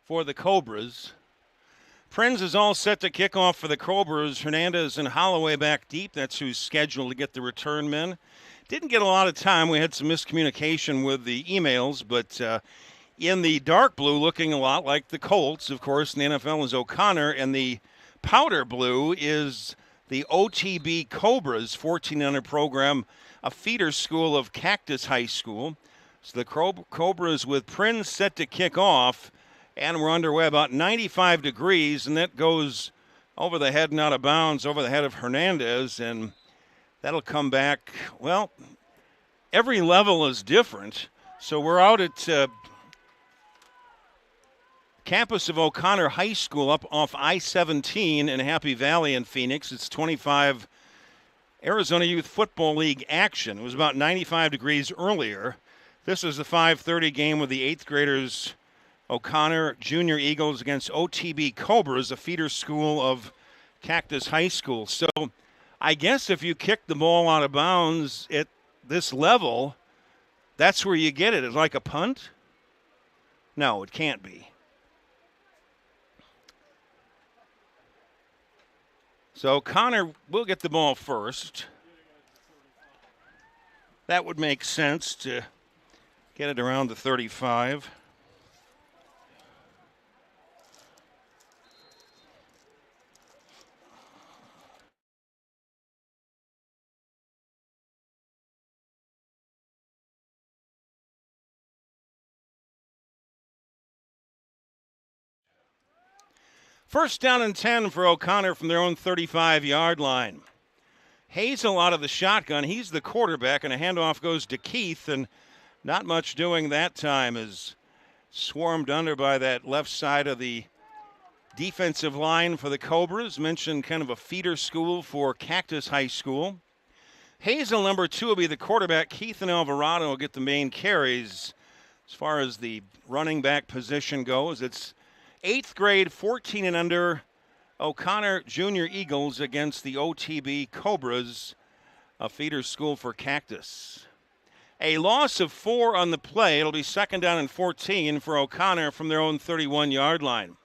for the Cobras. Prinz is all set to kick off for the Cobras. Hernandez and Holloway back deep. That's who's scheduled to get the return men. Didn't get a lot of time. We had some miscommunication with the emails, but in the dark blue, looking a lot like the Colts, of course, in the NFL is O'Connor, and the powder blue is the OTB Cobras 1400 program, a feeder school of Cactus High School. So the Cobras with Prinz set to kick off. And we're underway about 95 degrees, and that goes over the head and out of bounds, over the head of Hernandez, and that'll come back. Well, every level is different. So we're out at campus of O'Connor High School up off I-17 in Happy Valley in Phoenix. It's 25 Arizona Youth Football League action. It was about 95 degrees earlier. This is the 5:30 game with the 8th graders, O'Connor Junior Eagles against OTB Cobras, a feeder school of Cactus High School. So I guess if you kick the ball out of bounds at this level, that's where you get it. It's like a punt? No, it can't be. So O'Connor will get the ball first. That would make sense to get it around the 35. First down and 10 for O'Connor from their own 35-yard line. Hazel out of the shotgun. He's the quarterback, and a handoff goes to Keith, and not much doing that time, is swarmed under by that left side of the defensive line for the Cobras. Mentioned kind of a feeder school for Cactus High School. Hazel, number 2, will be the quarterback. Keith and Alvarado will get the main carries. As far as the running back position goes, it's 8th grade, 14 and under, O'Connor Junior Eagles against the OTB Cobras, a feeder school for Cactus. A loss of 4 on the play. It'll be 2nd down and 14 for O'Connor from their own 31-yard line.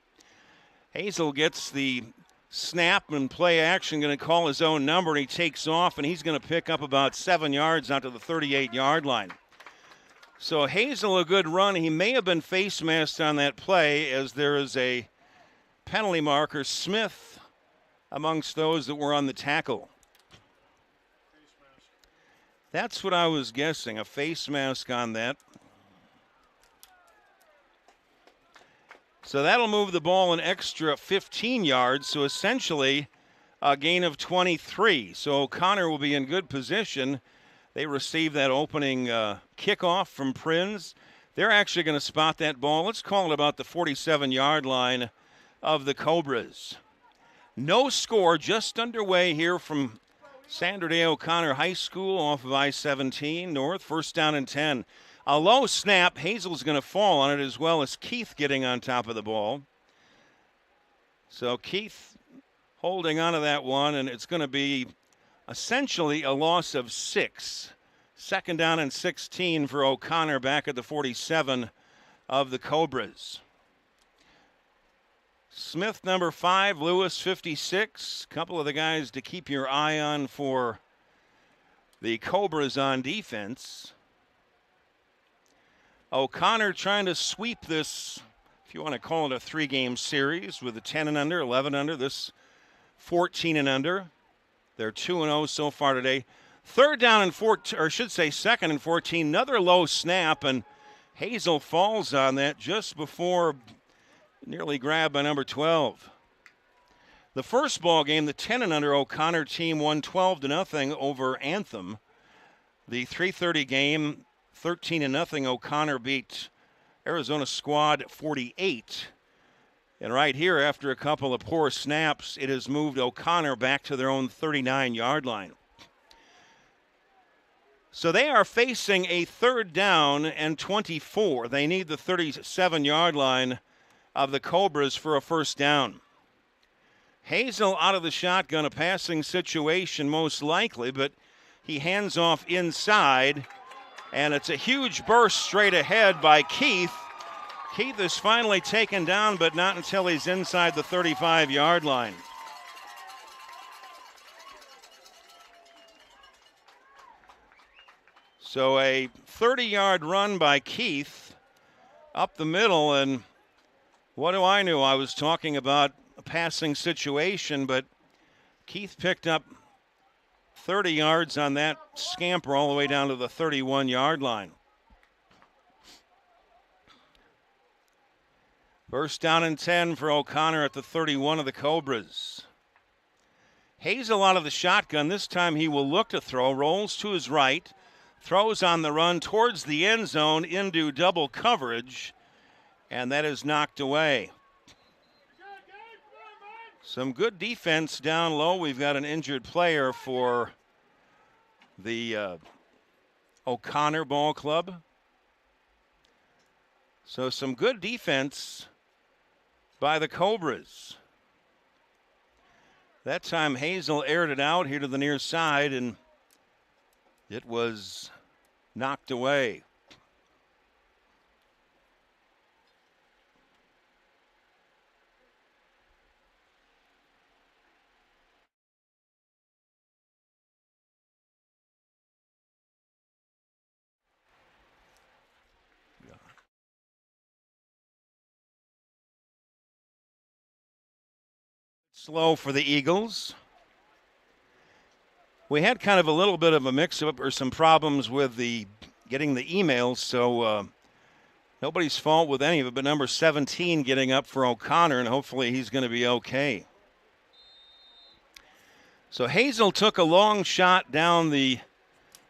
Hazel gets the snap and play action, going to call his own number, and he takes off, and he's going to pick up about 7 yards out to the 38-yard line. So Hazel, a good run. He may have been face masked on that play, as there is a penalty marker. Smith amongst those that were on the tackle. That's what I was guessing, a face mask on that. So that'll move the ball an extra 15 yards, so essentially a gain of 23. So O'Connor will be in good position. They receive that opening kickoff from Prinz. They're actually going to spot that ball. Let's call it about the 47-yard line of the Cobras. No score, just underway here from Sandra Day O'Connor High School off of I-17 north. First down and 10. A low snap. Hazel's going to fall on it, as well as Keith getting on top of the ball. So Keith holding on to that one, and it's going to be essentially a loss of 6. 2nd down and 16 for O'Connor back at the 47 of the Cobras. Smith, number 5, Lewis, 56. A couple of the guys to keep your eye on for the Cobras on defense. O'Connor trying to sweep this, if you want to call it a 3-game series, with a 10 and under, 11 under, this 14 and under. They're 2-0 so far today. 3rd down and 14, or I should say 2nd and 14. Another low snap, and Hazel falls on that just before nearly grabbed by number 12. The first ball game, the 10 and under O'Connor team won 12-0 over Anthem. The 3:30 game, 13-0 O'Connor beat Arizona squad 48. And right here, after a couple of poor snaps, it has moved O'Connor back to their own 39-yard line. So they are facing a 3rd down and 24. They need the 37-yard line of the Cobras for a first down. Hazel out of the shotgun, a passing situation most likely, but he hands off inside, and it's a huge burst straight ahead by Keith. Keith is finally taken down, but not until he's inside the 35-yard line. So a 30-yard run by Keith up the middle, and what do I know? I was talking about a passing situation, but Keith picked up 30 yards on that scamper all the way down to the 31-yard line. First down and 10 for O'Connor at the 31 of the Cobras. Azyfl out of the shotgun. This time he will look to throw, rolls to his right, throws on the run towards the end zone into double coverage, and that is knocked away. Some good defense down low. We've got an injured player for the O'Connor Ball Club. So some good defense by the Cobras. That time Azyfl aired it out here to the near side, and it was knocked away. Slow for the Eagles. We had kind of a little bit of a mix-up or some problems with getting the emails, so nobody's fault with any of it, but number 17 getting up for O'Connor, and hopefully he's going to be okay. So Azyfl took a long shot down the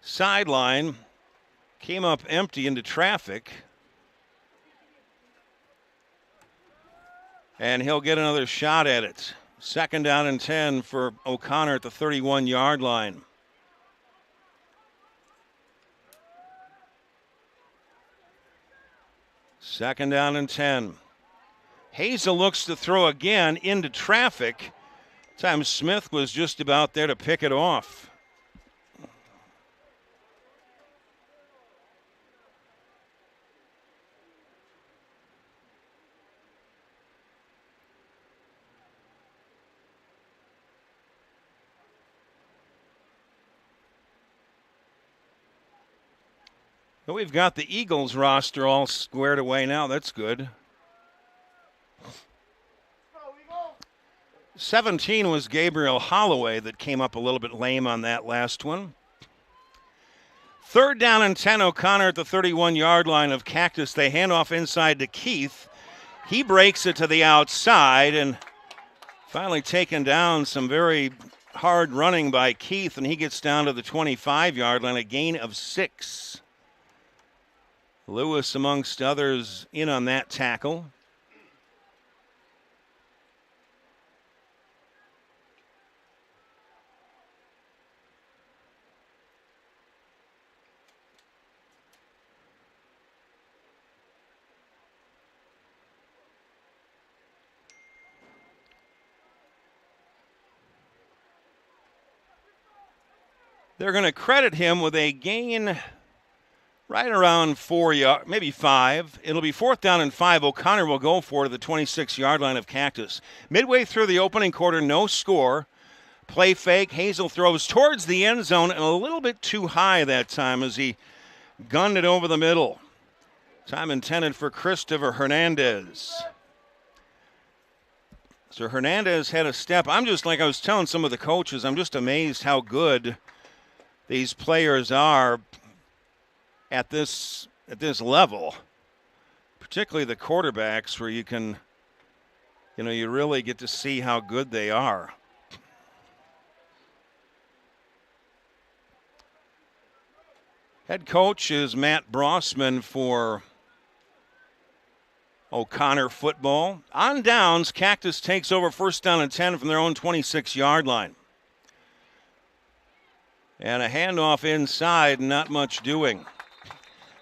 sideline, came up empty into traffic, and he'll get another shot at it. Second down and 10 for O'Connor at the 31-yard line. Second down and 10. Azyfl looks to throw again into traffic. This time Smith was just about there to pick it off. But we've got the Eagles roster all squared away now. That's good. 17 was Gabriel Holloway that came up a little bit lame on that last one. Third down and 10, O'Connor at the 31-yard line of Cactus. They hand off inside to Keith. He breaks it to the outside and finally taken down. Some very hard running by Keith, and he gets down to the 25-yard line, a gain of 6. Lewis, amongst others, in on that tackle. They're going to credit him with a gain right around 4 yards, maybe 5. It'll be fourth down and 5. O'Connor will go for it at the 26-yard line of Cactus. Midway through the opening quarter, no score. Play fake. Azyfl throws towards the end zone and a little bit too high that time as he gunned it over the middle. Time intended for Christopher Hernandez. So Hernandez had a step. I'm just, like I was telling some of the coaches, I'm just amazed how good these players are at this level, particularly the quarterbacks, where you really get to see how good they are. Head coach is Matt Brossman for O'Connor football. On downs, Cactus takes over first down and 10 from their own 26-yard line. And a handoff inside, not much doing.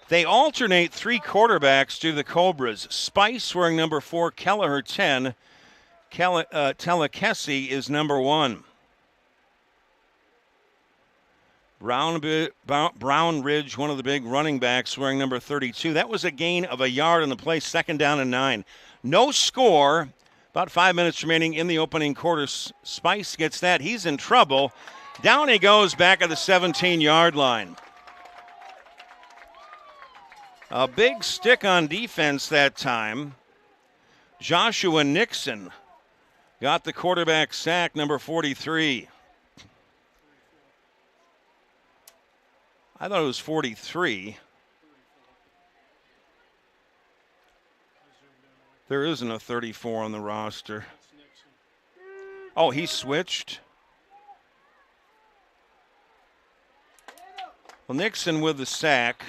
They alternate 3 quarterbacks to the Cobras. Spice wearing number 4, Kelleher 10. Telekesi is number 1. Brown Ridge, one of the big running backs, wearing number 32. That was a gain of a yard on the play, 2nd down and 9. No score. About 5 minutes remaining in the opening quarter. Spice gets that. He's in trouble. Down he goes back at the 17-yard line. A big stick on defense that time. Joshua Nixon got the quarterback sack, number 43. I thought it was 43. There isn't a 34 on the roster. Oh, he switched. Well, Nixon with the sack.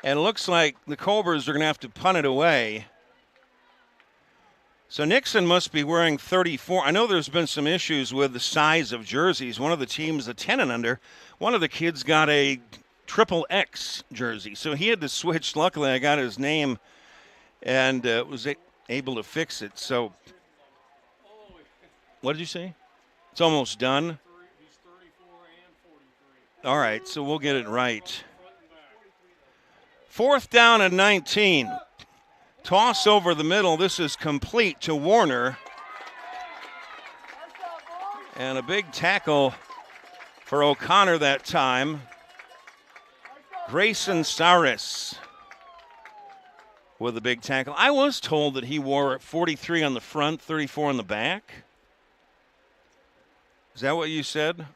And it looks like the Cobras are going to have to punt it away. So Nixon must be wearing 34. I know there's been some issues with the size of jerseys. One of the teams, the 10 and under, one of the kids got a XXX jersey. So he had to switch. Luckily, I got his name and was able to fix it. So what did you say? It's almost done? He's 34 and 43. All right, so we'll get it right. 4th down and 19. Toss over the middle. This is complete to Warner. And a big tackle for O'Connor that time. Grayson Saris with a big tackle. I was told that he wore 43 on the front, 34 on the back. Is that what you said?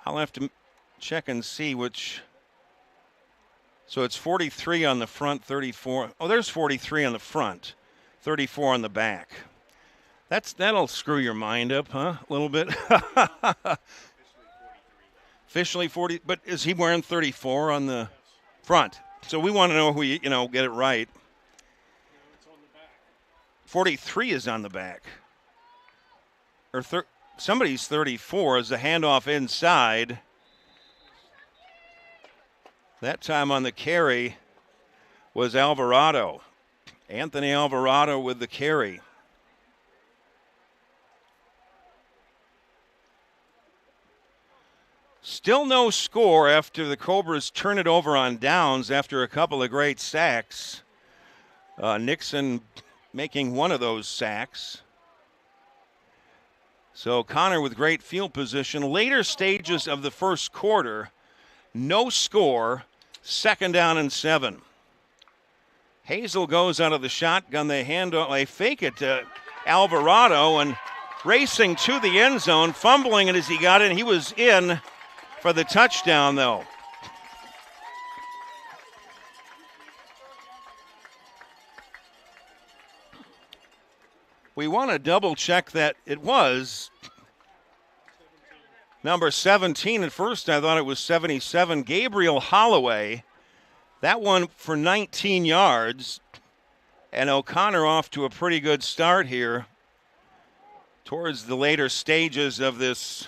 I'll have to check and see which. So it's 43 on the front, 34. Oh, there's 43 on the front, 34 on the back. That'll screw your mind up, huh? A little bit. Officially 40, but is he wearing 34 on the front? So we want to know who get it right. It's on the back. 43 is on the back. Or somebody's 34 as the handoff inside. That time on the carry was Alvarado. Anthony Alvarado with the carry. Still no score after the Cobras turn it over on downs after a couple of great sacks. Nixon making one of those sacks. So Connor with great field position. Later stages of the first quarter, no score. 2nd down and 7. Hazel goes out of the shotgun. They fake it to Alvarado and racing to the end zone, fumbling it as he got in. He was in for the touchdown, though. We want to double check that it was number 17. At first, I thought it was 77. Gabriel Holloway. That one for 19 yards. And O'Connor off to a pretty good start here towards the later stages of this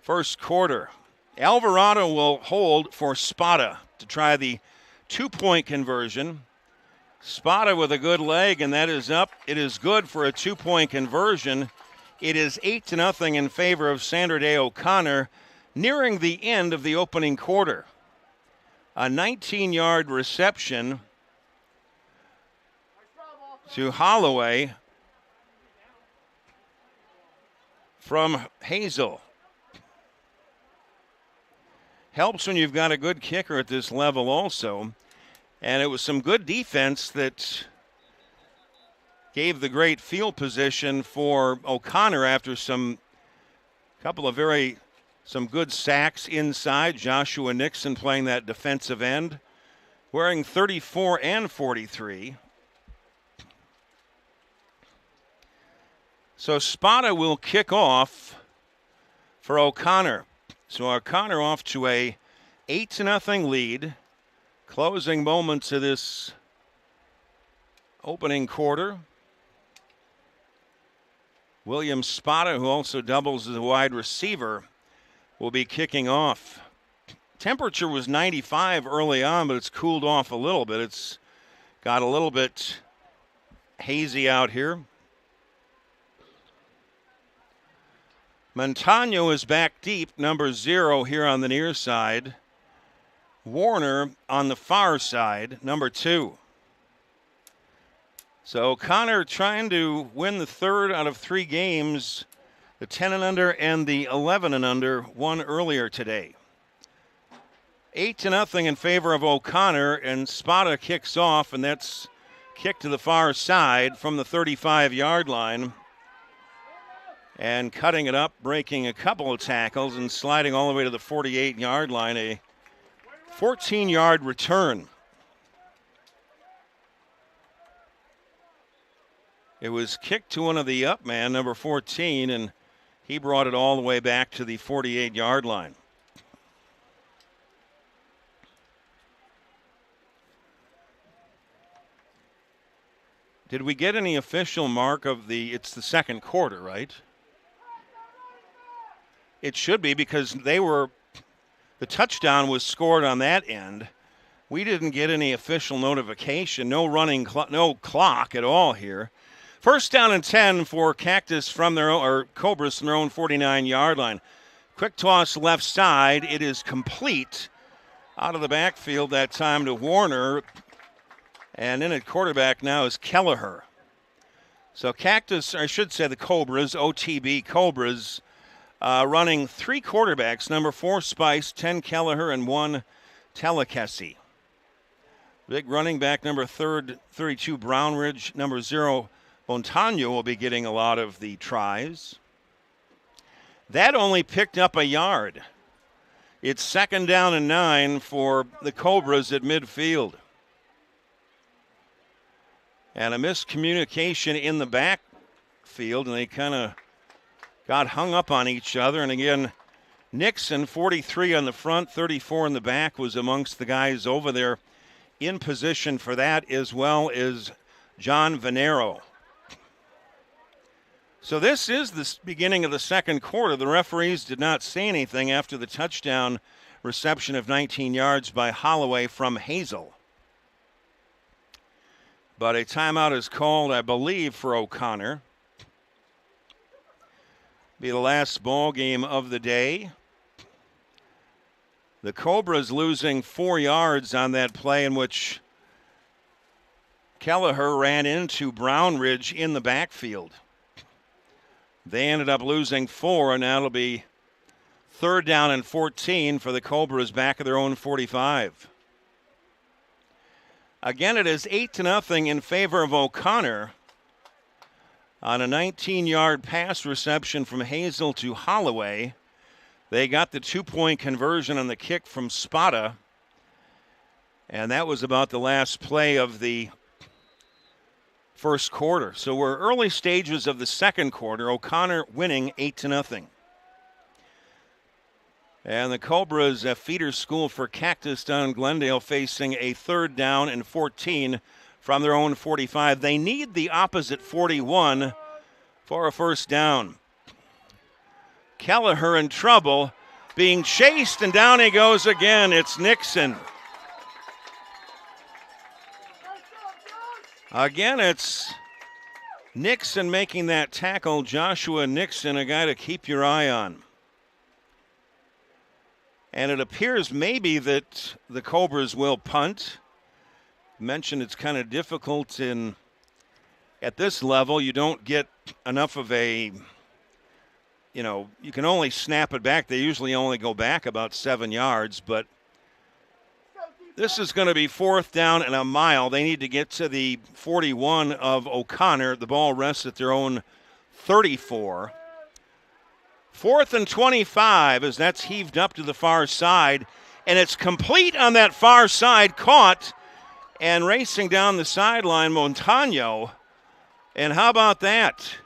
first quarter. Alvarado will hold for Spada to try the 2-point conversion. Spada with a good leg, and that is up. It is good for a 2-point conversion. It is 8-0 in favor of Sandra Day O'Connor, nearing the end of the opening quarter. A 19-yard reception to Holloway from Hazel. Helps when you've got a good kicker at this level also. And it was some good defense that gave the great field position for O'Connor after some good sacks inside. Joshua Nixon playing that defensive end, wearing 34 and 43. So Spada will kick off for O'Connor. So O'Connor off to a 8-0 lead. Closing moments of this opening quarter. William Spada, who also doubles as a wide receiver, will be kicking off. Temperature was 95 early on, but it's cooled off a little bit. It's got a little bit hazy out here. Montano is back deep, number 0 here on the near side. Warner on the far side, number 2. So O'Connor trying to win the third out of 3 games, the 10 and under and the 11 and under, won earlier today. 8-0 in favor of O'Connor, and Spada kicks off, and that's kicked to the far side from the 35-yard line. And cutting it up, breaking a couple of tackles, and sliding all the way to the 48-yard line, a 14-yard return. It was kicked to one of the up man, number 14, and he brought it all the way back to the 48-yard line. Did we get any official mark of it's the second quarter, right? It should be, because the touchdown was scored on that end. We didn't get any official notification, no running no clock at all here. First down and 10 for Cactus from Cobras from their own 49-yard line. Quick toss left side. It is complete out of the backfield that time to Warner. And in at quarterback now is Kelleher. So Cactus, I should say the Cobras, OTB Cobras, running 3 quarterbacks, number 4 Spice, 10 Kelleher, and 1 Telekesi. Big running back, number 32 Brownridge, number 0 Montano will be getting a lot of the tries. That only picked up a yard. It's second down and 9 for the Cobras at midfield. And a miscommunication in the backfield, and they kind of got hung up on each other. And again, Nixon, 43 on the front, 34 in the back, was amongst the guys over there in position for that, as well as John Venero. So this is the beginning of the second quarter. The referees did not say anything after the touchdown reception of 19 yards by Holloway from Hazel. But a timeout is called, I believe, for O'Connor. Be the last ball game of the day. The Cobras losing 4 yards on that play in which Kelleher ran into Brownridge in the backfield. They ended up losing 4, and now it'll be third down and 14 for the Cobras back at their own 45. Again, it is 8-0 in favor of O'Connor on a 19-yard pass reception from Hazel to Holloway. They got the 2-point conversion on the kick from Spada, and that was about the last play of the first quarter. So we're early stages of the second quarter. O'Connor winning 8-0. And the Cobras, a feeder school for Cactus down in Glendale, facing a third down and 14 from their own 45. They need the opposite 41 for a first down. Kelleher in trouble, being chased, and down he goes again. It's Nixon. Again, it's Nixon making that tackle. Joshua Nixon, a guy to keep your eye on. And it appears maybe that the Cobras will punt. Mentioned it's kind of difficult at this level. You don't get enough of you can only snap it back. They usually only go back about 7 yards, but this is going to be fourth down and a mile. They need to get to the 41 of O'Connor. The ball rests at their own 34. 4th and 25 as that's heaved up to the far side, and it's complete on that far side, caught and racing down the sideline, Montano. And how about that?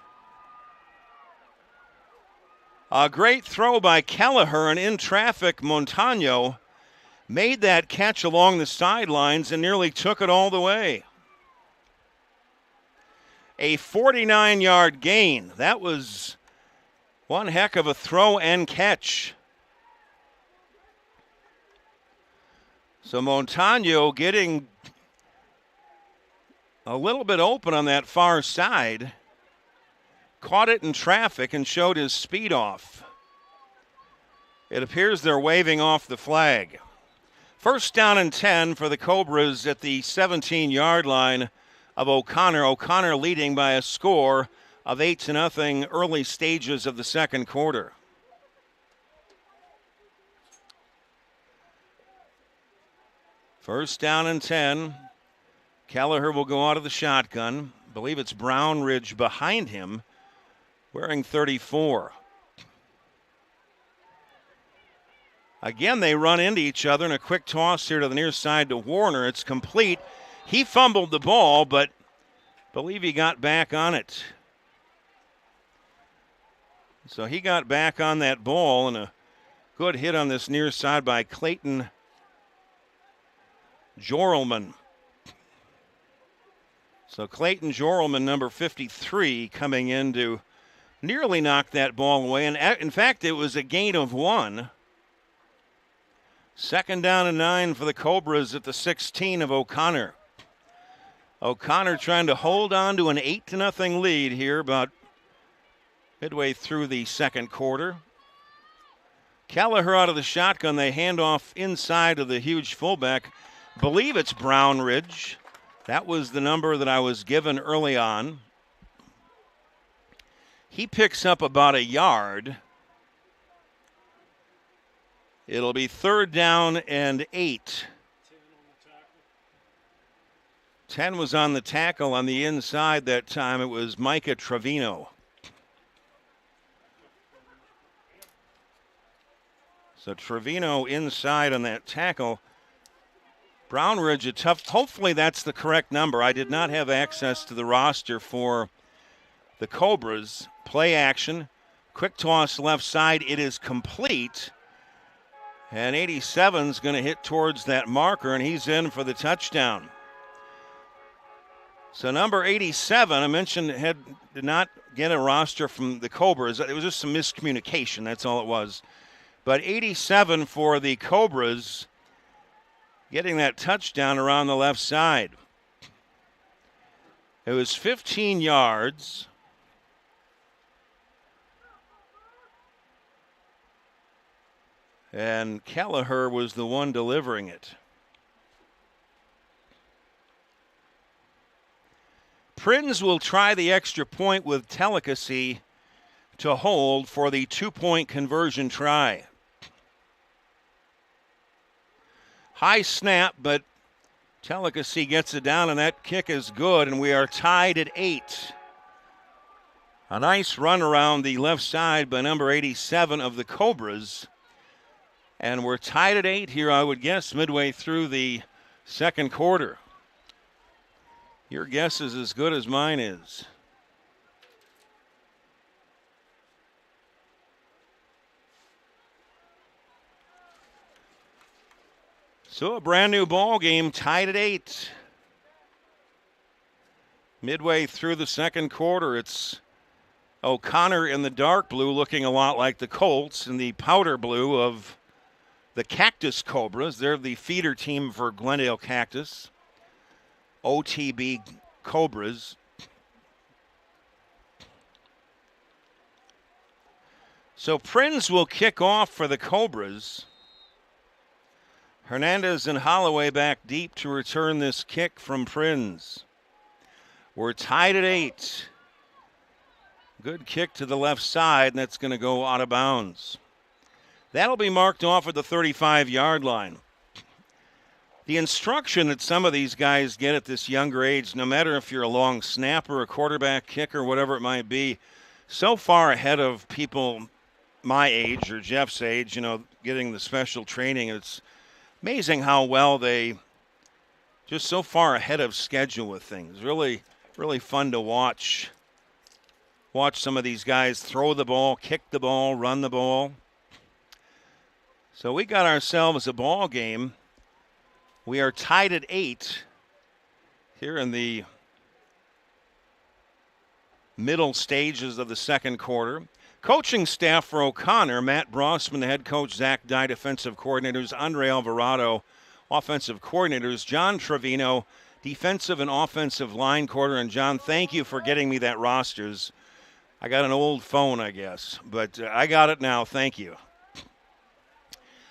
A great throw by Kelleher, and in traffic, Montano made that catch along the sidelines and nearly took it all the way. A 49-yard gain. That was one heck of a throw and catch. So Montano getting a little bit open on that far side. caught it in traffic and showed his speed off. It appears they're waving off the flag. First down and 10 for the Cobras at the 17-yard line of O'Connor. O'Connor leading by a score of 8-0 early stages of the second quarter. First down and 10. Kelleher will go out of the shotgun. I believe it's Brownridge behind him, wearing 34. Again, they run into each other, and a quick toss here to the near side to Warner. It's complete. He fumbled the ball, but I believe he got back on it. So he got back on that ball, and a good hit on this near side by Clayton Jorelman. So Clayton Jorelman, number 53, coming in to nearly knock that ball away. And in fact, it was a gain of 1. Second down and 9 for the Cobras at the 16 of O'Connor. O'Connor trying to hold on to an 8-0 lead here about midway through the second quarter. Kelleher out of the shotgun. They hand off inside of the huge fullback. Believe it's Brownridge. That was the number that I was given early on. He picks up about a yard. It'll be third down and 8. 10 was on the tackle on the inside that time. It was Micah Trevino. So Trevino inside on that tackle. Brownridge, a tough, hopefully that's the correct number. I did not have access to the roster for the Cobras. Play action, quick toss left side. It is complete. And 87's going to hit towards that marker, and he's in for the touchdown. So number 87, I mentioned, did not get a roster from the Cobras. It was just some miscommunication, that's all it was. But 87 for the Cobras, getting that touchdown around the left side. It was 15 yards. And Kelleher was the one delivering it. Prins will try the extra point with Delicacy to hold for the 2-point conversion try. High snap, but Delicacy gets it down, and that kick is good, and we are tied at 8. A nice run around the left side by number 87 of the Cobras. And we're tied at 8 here, I would guess, midway through the second quarter. Your guess is as good as mine is. So a brand new ball game, tied at 8. Midway through the second quarter, it's O'Connor in the dark blue, looking a lot like the Colts, in the powder blue of the Cactus Cobras. They're the feeder team for Glendale Cactus. OTB Cobras. So Prins will kick off for the Cobras. Hernandez and Holloway back deep to return this kick from Prins. We're tied at 8. Good kick to the left side, and that's going to go out of bounds. That'll be marked off at the 35-yard line. The instruction that some of these guys get at this younger age, no matter if you're a long snapper, a quarterback, kicker, whatever it might be, so far ahead of people my age or Jeff's age, getting the special training. It's amazing how well they just so far ahead of schedule with things. Really, really fun to watch. Watch some of these guys throw the ball, kick the ball, run the ball. So we got ourselves a ball game. We are tied at 8 here in the middle stages of the second quarter. Coaching staff for O'Connor: Matt Brossman, the head coach; Zach Dye, defensive coordinators; Andre Alvarado, offensive coordinators; John Trevino, defensive and offensive line coordinator. And John, thank you for getting me that rosters. I got an old phone, I guess, but I got it now. Thank you.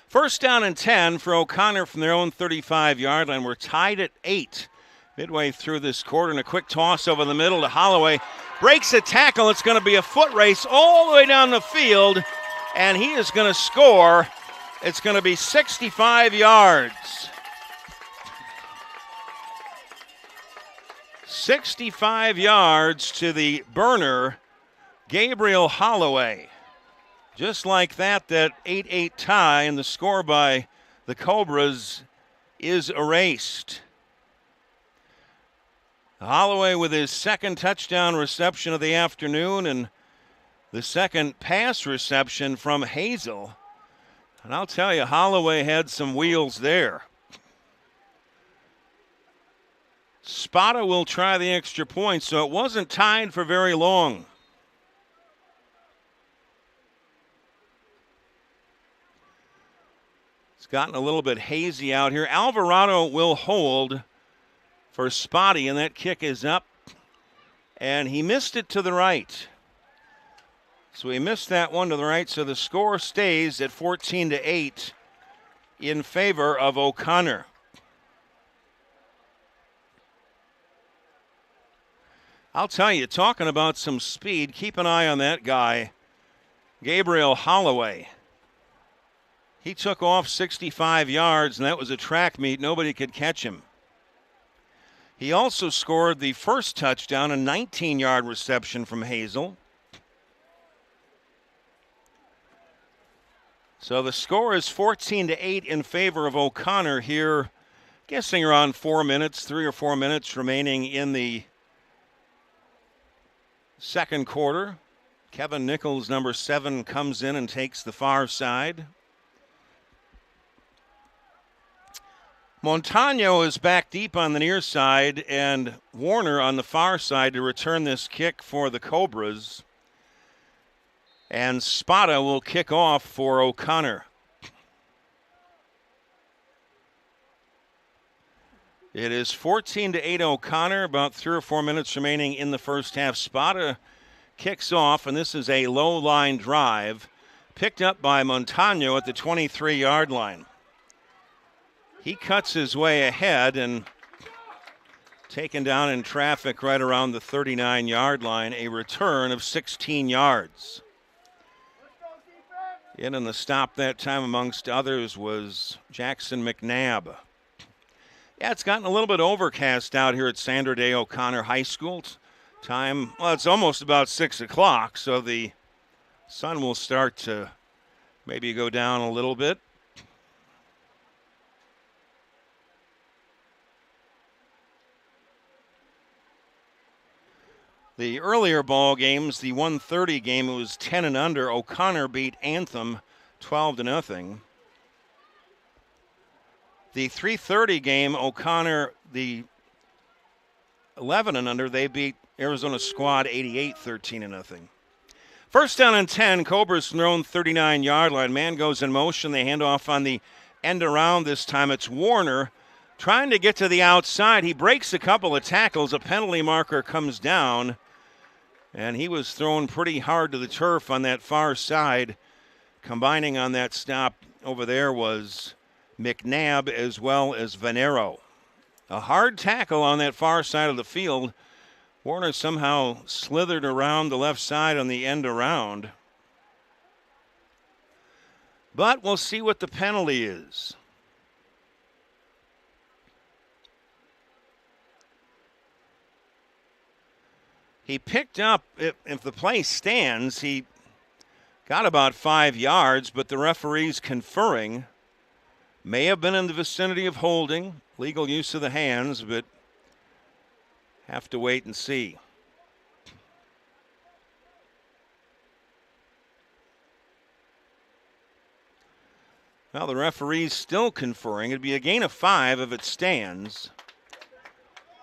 First down and 10 for O'Connor from their own 35-yard line. We're tied at 8 midway through this quarter, and a quick toss over the middle to Holloway. Breaks a tackle. It's going to be a foot race all the way down the field, and he is going to score. It's going to be 65 yards. 65 yards to the burner, Gabriel Holloway. Just like that 8-8 tie, and the score by the Cobras is erased. Holloway with his second touchdown reception of the afternoon and the second pass reception from Azyfl. And I'll tell you, Holloway had some wheels there. Spada will try the extra point, so it wasn't tied for very long. It's gotten a little bit hazy out here. Alvarado will hold for Spotty, and that kick is up. And he missed it to the right. So he missed that one to the right, so the score stays at 14-8 in favor of O'Connor. I'll tell you, talking about some speed, keep an eye on that guy, Gabriel Holloway. He took off 65 yards, and that was a track meet. Nobody could catch him. He also scored the first touchdown, a 19-yard reception from Azyfl. So the score is 14-8 in favor of O'Connor here, guessing around 4 minutes, 3 or 4 minutes remaining in the second quarter. Kevin Nichols, number 7, comes in and takes the far side. Montano is back deep on the near side, and Warner on the far side to return this kick for the Cobras. And Spada will kick off for O'Connor. It is 14-8 O'Connor, about 3 or 4 minutes remaining in the first half. Spada kicks off, and this is a low line drive picked up by Montano at the 23-yard line. He cuts his way ahead and taken down in traffic right around the 39-yard line, a return of 16 yards. In on the stop that time amongst others was Jackson McNabb. Yeah, it's gotten a little bit overcast out here at Sandra Day O'Connor High School. Time, well, it's almost about 6 o'clock, so the sun will start to maybe go down a little bit. The earlier ball games, the 1:30 game, it was 10 and under. O'Connor beat Anthem 12-0. The 3:30 game, O'Connor, the 11 and under, they beat Arizona Squad 88-13-0. First down and 10, Cobras from their own 39-yard line. Man goes in motion. They hand off on the end around this time. It's Warner trying to get to the outside. He breaks a couple of tackles. A penalty marker comes down, and he was thrown pretty hard to the turf on that far side. Combining on that stop over there was McNabb as well as Venero. A hard tackle on that far side of the field. Warner somehow slithered around the left side on the end around. But we'll see what the penalty is. He picked up, if the play stands, he got about 5 yards, but the referee's conferring. May have been in the vicinity of holding, legal use of the hands, but have to wait and see. Well, the referee's still conferring. It'd be a gain of 5 if it stands.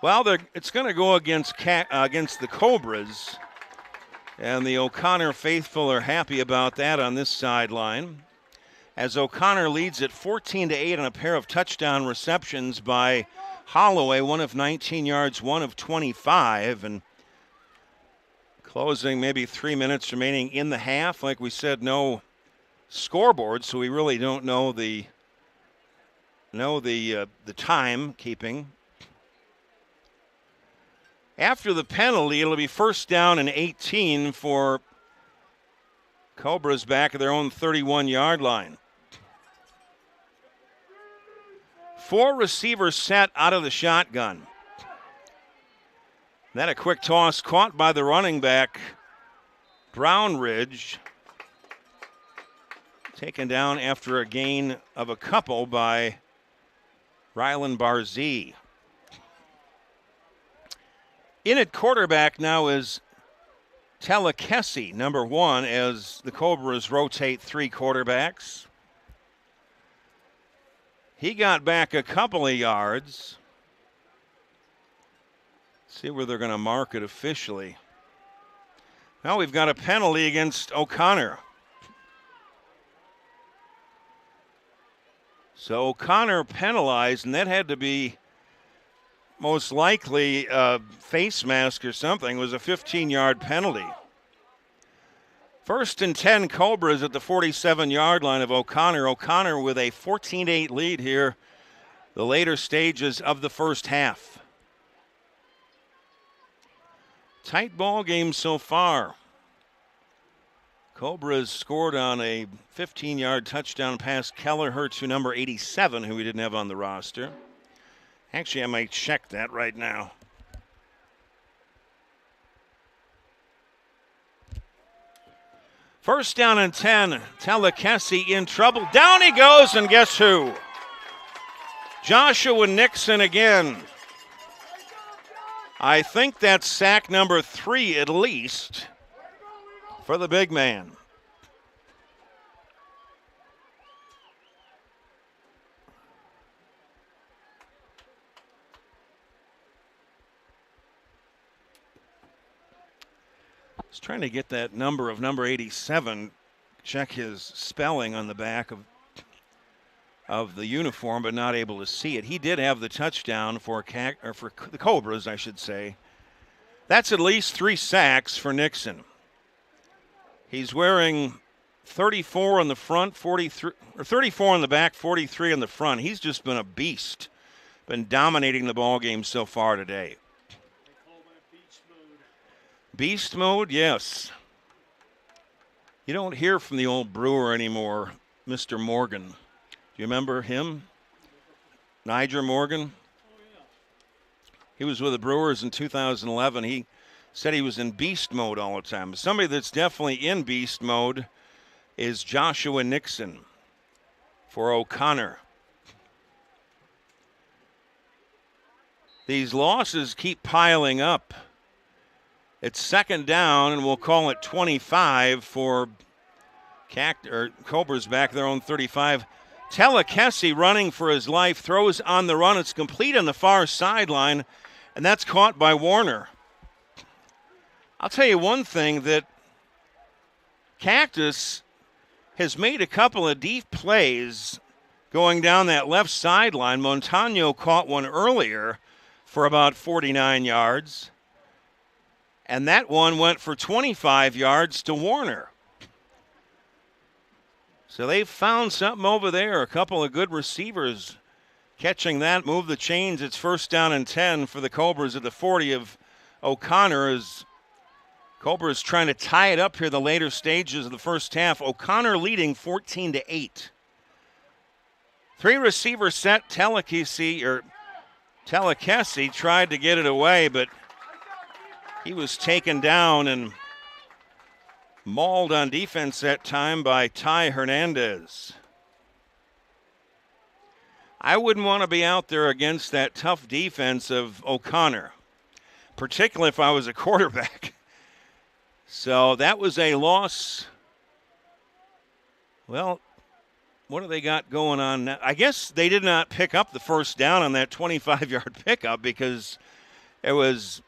Well, it's going to go against the Cobras, and the O'Connor faithful are happy about that on this sideline, as O'Connor leads at 14-8 on a pair of touchdown receptions by Holloway, one of 19 yards, one of 25, and Closing, maybe 3 minutes remaining in the half. Like we said, no scoreboard, so we really don't know the time keeping. After the penalty, it'll be first down and 18 for Cobras back at their own 31-yard line. 4 receivers set out of the shotgun. Then a quick toss caught by the running back, Brownridge. Taken down after a gain of a couple by Rylan Barzee. In at quarterback now is Telekesi, number 1, as the Cobras rotate 3 quarterbacks. He got back a couple of yards. See where they're going to mark it officially. Now we've got a penalty against O'Connor. So O'Connor penalized, and that had to be most likely a face mask or something. It was a 15-yard penalty. First and 10 Cobras at the 47-yard line of O'Connor. O'Connor with a 14-8 lead here, the later stages of the first half. Tight ball game so far. Cobras scored on a 15-yard touchdown pass. Kelleher to number 87, who we didn't have on the roster. Actually, I might check that right now. First down and 10. Telekesi in trouble. Down he goes, and guess who? Joshua Nixon again. I think that's sack number 3 at least for the big man. I was trying to get that number of number 87, check his spelling on the back of the uniform, but not able to see it. He did have the touchdown for the Cobras, I should say. That's at least 3 sacks for Nixon. He's wearing 34 on the front, 43 or 34 on the back, 43 on the front. He's just been a beast. Been dominating the ball game so far today. They call that beast mode. Beast mode, yes. You don't hear from the old Brewer anymore, Mr. Morgan. Do you remember him? Niger Morgan? Oh, yeah. He was with the Brewers in 2011. He said he was in beast mode all the time. Somebody that's definitely in beast mode is Joshua Nixon for O'Connor. These losses keep piling up. It's second down, and we'll call it 25 for Cobras back their own 35. Telekesi running for his life, throws on the run. It's complete on the far sideline, and that's caught by Warner. I'll tell you one thing, that Cactus has made a couple of deep plays going down that left sideline. Montano caught one earlier for about 49 yards, and that one went for 25 yards to Warner. So they've found something over there. A couple of good receivers catching that, move the chains. It's first down and 10 for the Cobras at the 40 of O'Connor, as Cobras trying to tie it up here the later stages of the first half. O'Connor leading 14-8. 3 receiver set. Telekesi tried to get it away, but he was taken down and mauled on defense that time by Ty Hernandez. I wouldn't want to be out there against that tough defense of O'Connor, particularly if I was a quarterback. So that was a loss. Well, what do they got going on now? I guess they did not pick up the first down on that 25-yard pickup because it was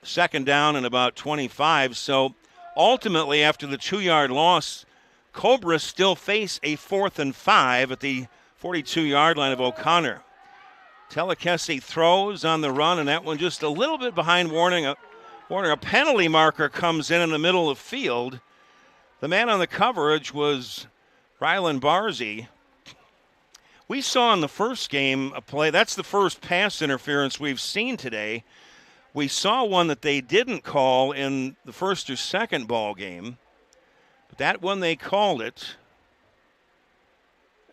second down and about 25. So ultimately, after the 2-yard loss, Cobras still face a 4th and 5 at the 42-yard line of O'Connor. Telekesi throws on the run, and that one just a little bit behind Warner. Warner, a penalty marker comes in the middle of field. The man on the coverage was Rylan Barzy. We saw in the first game a play. That's the first pass interference we've seen today. We saw one that they didn't call in the first or second ball game. But that one they called it.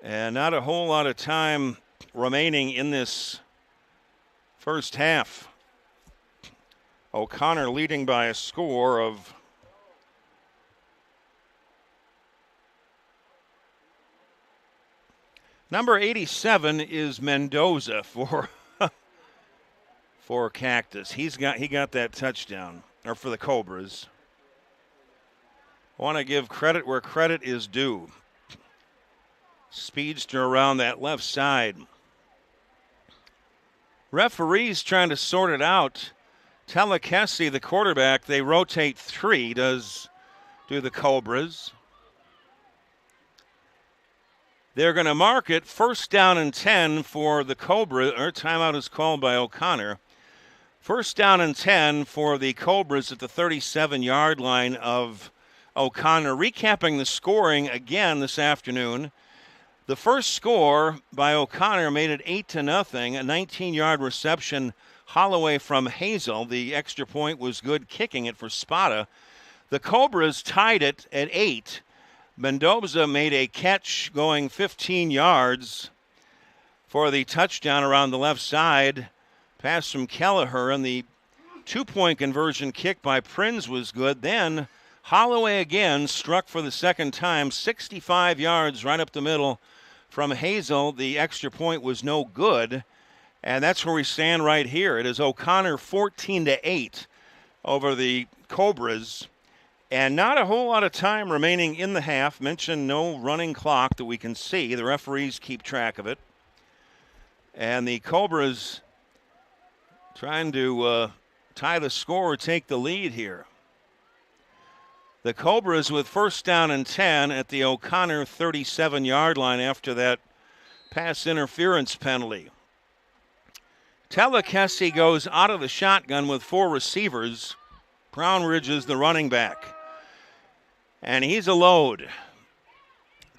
And not a whole lot of time remaining in this first half. O'Connor leading by a score of number 87 is Mendoza for Cactus. He got that touchdown, or for the Cobras. I want to give credit where credit is due. Speedster around that left side. Referees trying to sort it out. Telekesi, the quarterback, they rotate three, do the Cobras. They're going to mark it first down and 10 for the Cobras, or timeout is called by O'Connor. First down and 10 for the Cobras at the 37-yard line of O'Connor. Recapping the scoring again this afternoon. The first score by O'Connor made it 8-0, a 19-yard reception Holloway from Hazel. The extra point was good, kicking it for Spada. The Cobras tied it at 8. Mendoza made a catch going 15 yards for the touchdown around the left side. Pass from Kelleher, and the two-point conversion kick by Prinz was good. Then Holloway again struck for the second time, 65 yards right up the middle from Hazel. The extra point was no good. And that's where we stand right here. It is O'Connor 14-8 over the Cobras. And not a whole lot of time remaining in the half. Mentioned no running clock that we can see. The referees keep track of it. And the Cobras trying to tie the score or take the lead here. The Cobras with first down and 10 at the O'Connor 37-yard line after that pass interference penalty. Telekesi goes out of the shotgun with four receivers. Brownridge is the running back. And he's a load.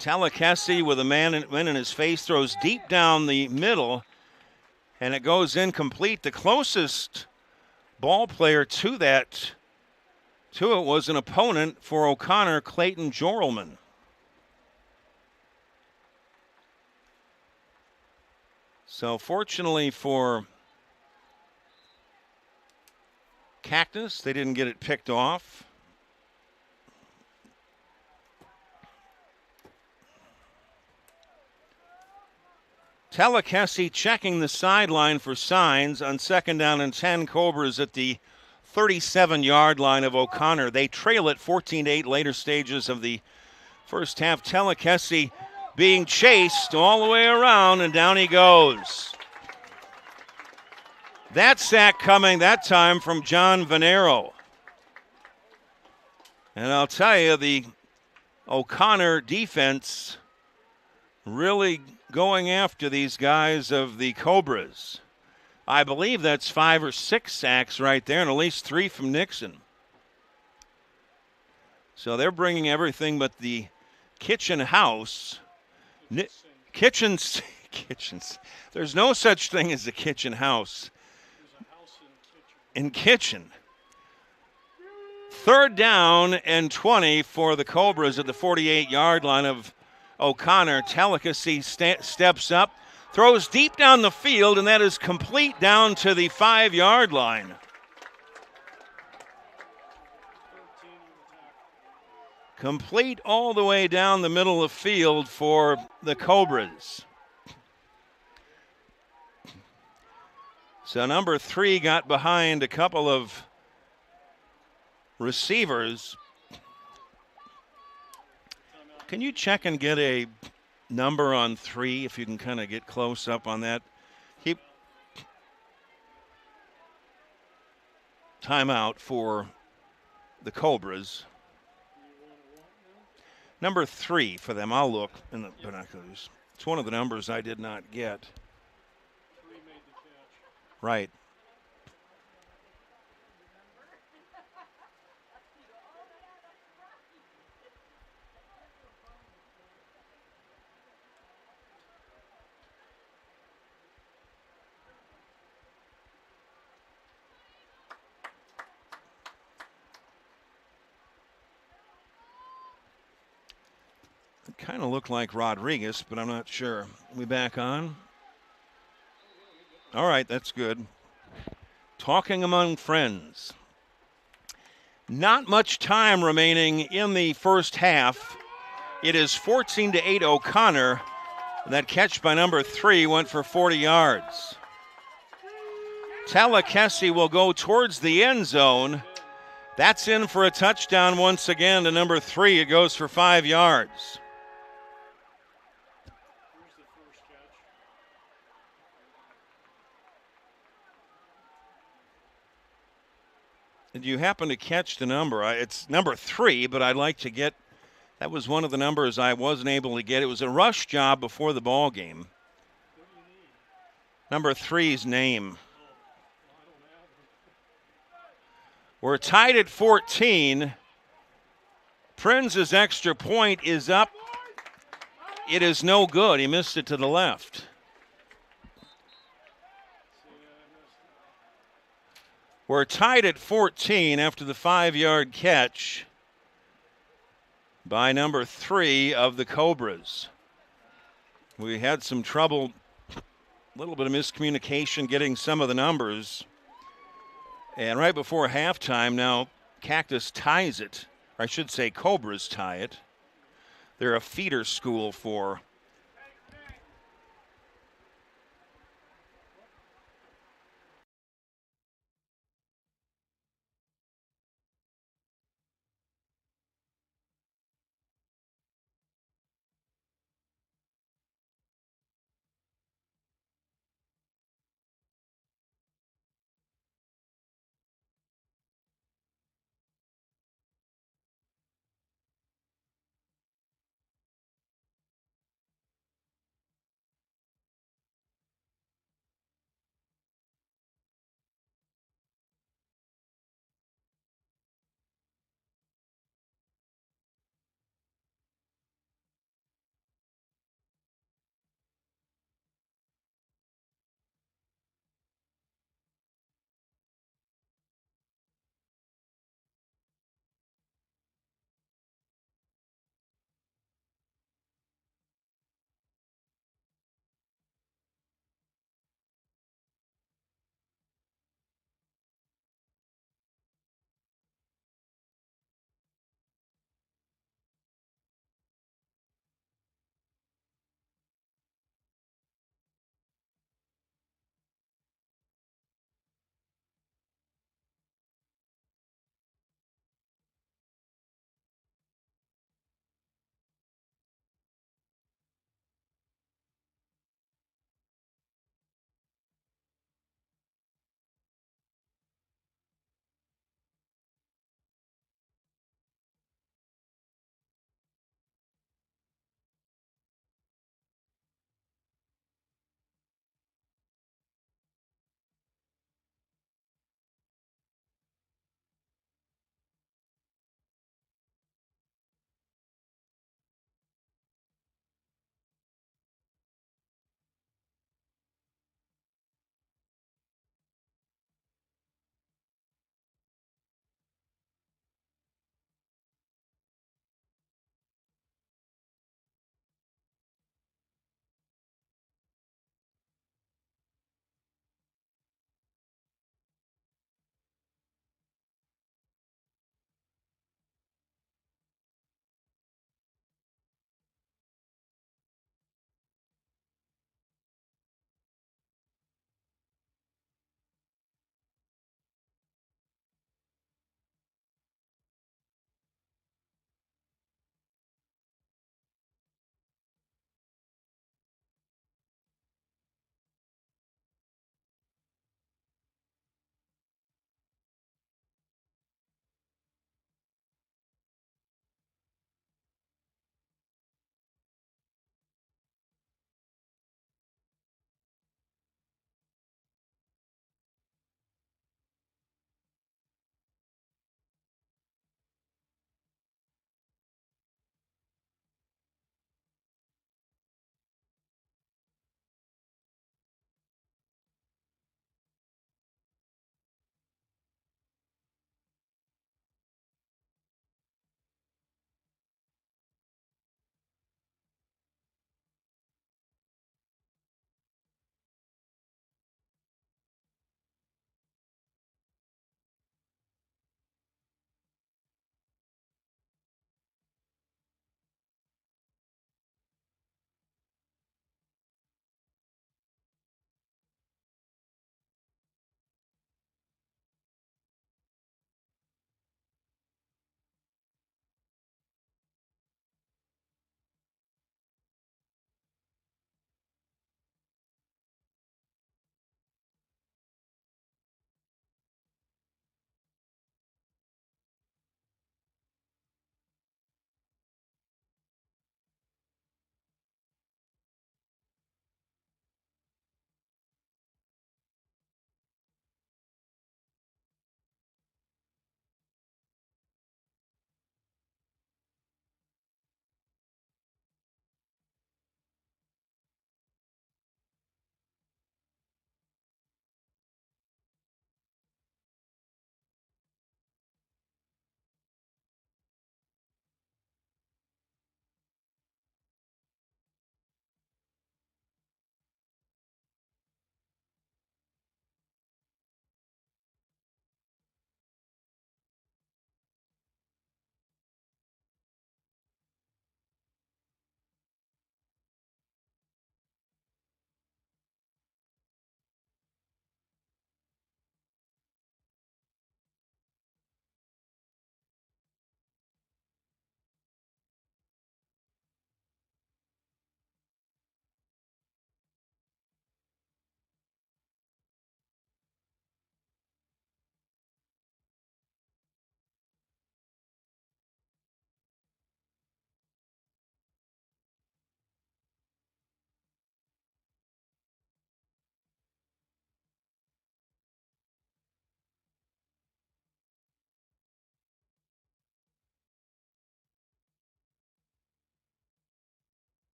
Telekesi with a man in his face throws deep down the middle, and it goes incomplete. The closest ball player to it was an opponent for O'Connor, Clayton Jorelman. So fortunately for Cactus, they didn't get it picked off. Telekesi checking the sideline for signs on second down and 10. Cobras at the 37-yard line of O'Connor. They trail it 14-8 later stages of the first half. Telekesi being chased all the way around, and down he goes. That sack coming that time from John Venero. And I'll tell you, the O'Connor defense really going after these guys of the Cobras. I believe that's 5 or 6 sacks right there, and at least 3 from Nixon. So they're bringing everything but the kitchen house. Kitchens. There's no such thing as a kitchen house. In Kitchen. Third down and 20 for the Cobras at the 48-yard line of O'Connor. Telekesi steps up, throws deep down the field, and that is complete down to the 5-yard line. Complete all the way down the middle of the field for the Cobras. So number 3 got behind a couple of receivers. Can you check and get a number on 3 if you can kind of get close up on that? Timeout for the Cobras. Number 3 for them. I'll look in the binoculars. It's one of the numbers I did not get. Right. Kind of looked like Rodriguez, but I'm not sure. We back on? All right, that's good. Talking among friends. Not much time remaining in the first half. It is 14-8 O'Connor. That catch by number 3 went for 40 yards. Talakesi will go towards the end zone. That's in for a touchdown once again to number 3. It goes for 5 yards. Here's the first catch. Did you happen to catch the number? It's number 3, but I'd like to get, that was one of the numbers I wasn't able to get. It was a rush job before the ball game. What do you need? Number 3's name. I don't have it. We're tied at 14. Prince's extra point is up. It is no good. He missed it to the left. See, I missed it. We're tied at 14 after the 5-yard catch by number 3 of the Cobras. We had some trouble, a little bit of miscommunication getting some of the numbers. And right before halftime now, Cactus ties it. Or I should say Cobras tie it. They're a feeder school for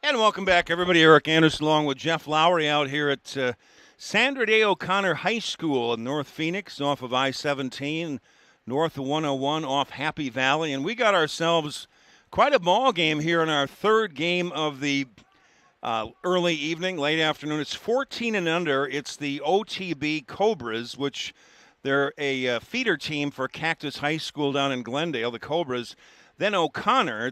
And welcome back, everybody. Eric Anderson along with Jeff Lowry out here at Sandra Day O'Connor High School in North Phoenix off of I-17, north of 101 off Happy Valley. And we got ourselves quite a ball game here in our third game of the early evening, late afternoon. It's 14 and under. It's the OTB Cobras, which they're a feeder team for Cactus High School down in Glendale, the Cobras. Then O'Connor,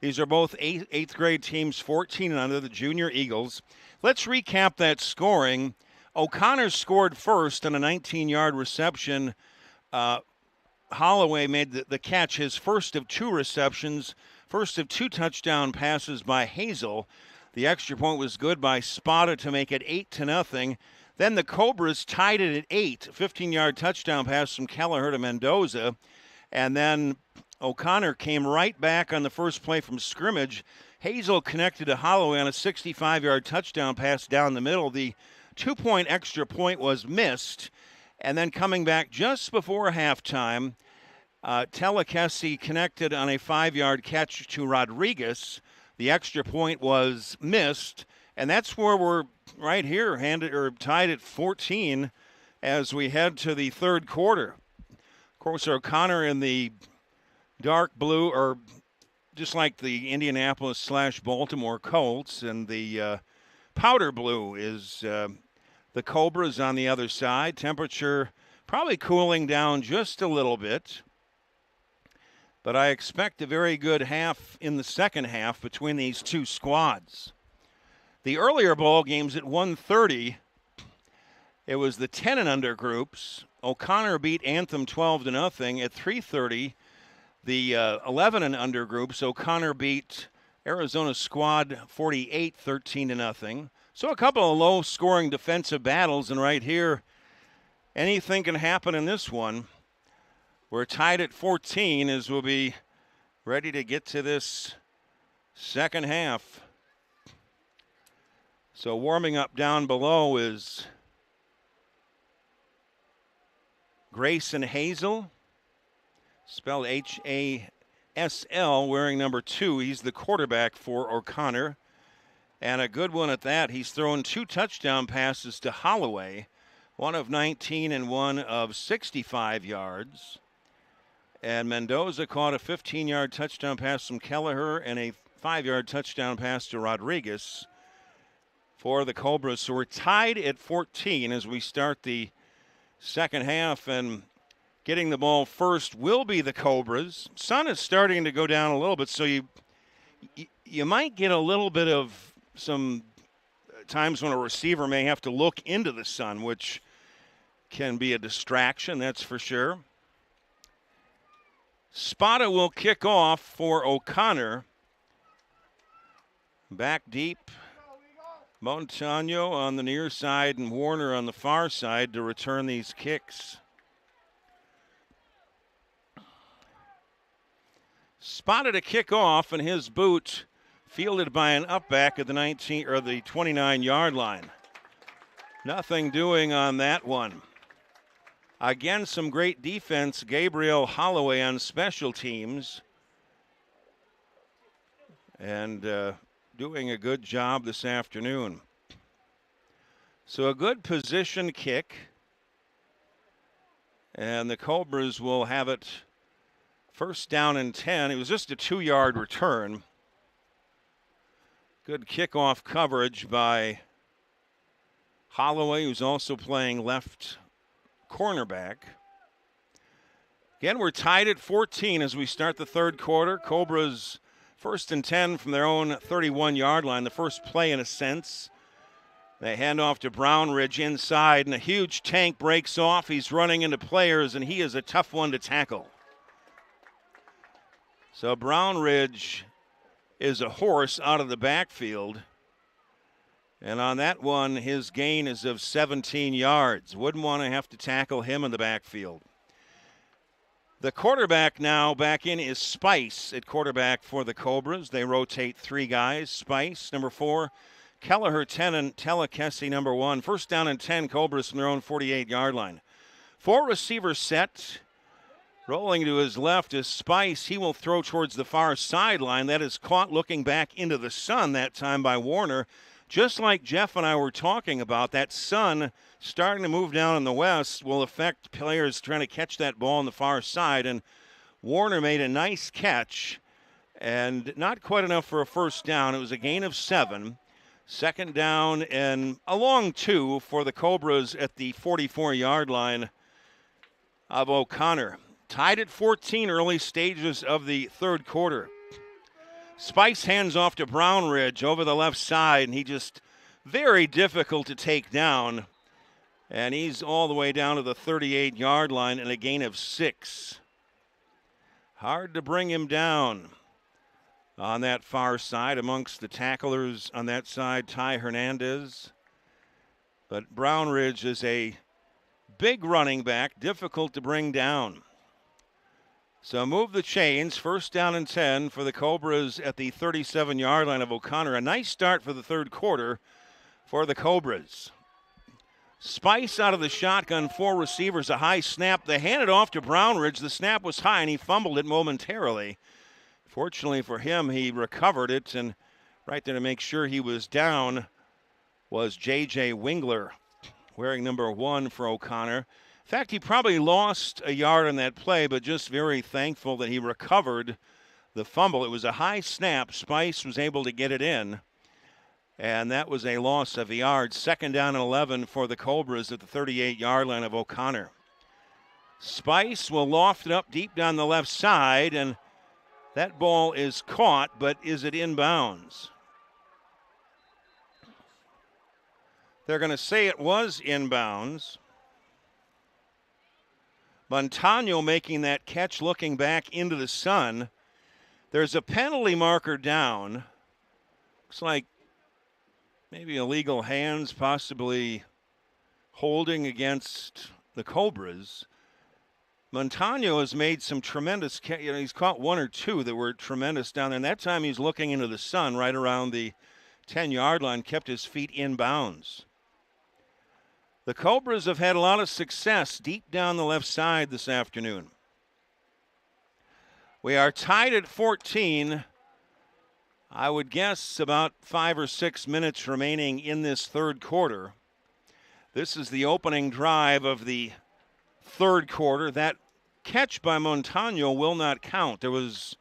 these are both eighth grade teams, 14 and under, the Junior Eagles. Let's recap that scoring. O'Connor scored first on a 19-yard reception. Holloway made the catch, his first of two receptions, first of two touchdown passes by Hazel. The extra point was good by Spada to make it 8-0. Then the Cobras tied it at 8, 15-yard touchdown pass from Kelleher to Mendoza. And then O'Connor came right back on the first play from scrimmage. Hazel connected to Holloway on a 65-yard touchdown pass down the middle. The 2-point extra point was missed. And then coming back just before halftime, Telekesi connected on a 5-yard catch to Rodriguez. The extra point was missed. And that's where we're right here, tied at 14 as we head to the third quarter. Of course, O'Connor in the dark blue, or just like the Indianapolis/Baltimore Colts, and the powder blue is the Cobras on the other side. Temperature probably cooling down just a little bit, but I expect a very good half in the second half between these two squads. The earlier ball games at 1:30, it was the 10 and under groups. O'Connor beat Anthem 12-0. At 3:30, the 11 and under groups, O'Connor beat Arizona Squad 48, 13-0. So a couple of low-scoring defensive battles, and right here, anything can happen in this one. We're tied at 14 as we'll be ready to get to this second half. So warming up down below is Grayson Hazel, spelled Hasl, wearing number 2. He's the quarterback for O'Connor, and a good one at that. He's thrown 2 touchdown passes to Holloway, one of 19 and one of 65 yards. And Mendoza caught a 15-yard touchdown pass from Kelleher and a 5-yard touchdown pass to Rodriguez for the Cobras. So we're tied at 14 as we start the second half, and getting the ball first will be the Cobras. Sun is starting to go down a little bit, so you might get a little bit of some times when a receiver may have to look into the sun, which can be a distraction, that's for sure. Spada will kick off for O'Connor. Back deep, Montano on the near side and Warner on the far side to return these kicks. Spotted a kickoff, and his boot fielded by an upback at the 29-yard line. Nothing doing on that one. Again, some great defense. Gabriel Holloway on special teams, and doing a good job this afternoon. So a good position kick, and the Cobras will have it first down and 10. It was just a 2-yard return. Good kickoff coverage by Holloway, who's also playing left cornerback. Again, we're tied at 14 as we start the third quarter. Cobras first and 10 from their own 31-yard line. The first play in a sense. They hand off to Brownridge inside, and a huge tank breaks off. He's running into players, and he is a tough one to tackle. So Brownridge is a horse out of the backfield. And on that one, his gain is of 17 yards. Wouldn't want to have to tackle him in the backfield. The quarterback now back in is Spice at quarterback for the Cobras. They rotate 3 guys. Spice, number 4. Kelleher, 10, and Telekesi, number 1. First down and 10, Cobras from their own 48-yard line. 4 receivers set. Rolling to his left is Spice. He will throw towards the far sideline. That is caught looking back into the sun that time by Warner. Just like Jeff and I were talking about, that sun starting to move down in the west will affect players trying to catch that ball on the far side. And Warner made a nice catch, and not quite enough for a first down. It was a gain of 7. Second down and a long 2 for the Cobras at the 44-yard line of O'Connor. Tied at 14, early stages of the third quarter. Spice hands off to Brownridge over the left side, and he just very difficult to take down. And he's all the way down to the 38-yard line and a gain of 6. Hard to bring him down on that far side amongst the tacklers on that side, Ty Hernandez. But Brownridge is a big running back, difficult to bring down. So move the chains. First down and 10 for the Cobras at the 37-yard line of O'Connor. A nice start for the third quarter for the Cobras. Spice out of the shotgun, 4 receivers, a high snap. They hand it off to Brownridge. The snap was high, and he fumbled it momentarily. Fortunately for him, he recovered it, and right there to make sure he was down was J.J. Wingler, wearing number 1 for O'Connor. In fact, he probably lost a yard on that play, but just very thankful that he recovered the fumble. It was a high snap. Spice was able to get it in, and that was a loss of a yard. Second down and 11 for the Cobras at the 38-yard line of O'Connor. Spice will loft it up deep down the left side, and that ball is caught, but is it inbounds? They're going to say it was inbounds. Montano making that catch looking back into the sun. There's a penalty marker down. Looks like maybe illegal hands, possibly holding against the Cobras. Montano has made some tremendous, he's caught 1 or 2 that were tremendous down there. And that time he's looking into the sun right around the 10-yard line, kept his feet in bounds. The Cobras have had a lot of success deep down the left side this afternoon. We are tied at 14. I would guess about 5 or 6 minutes remaining in this third quarter. This is the opening drive of the third quarter. That catch by Montano will not count. There was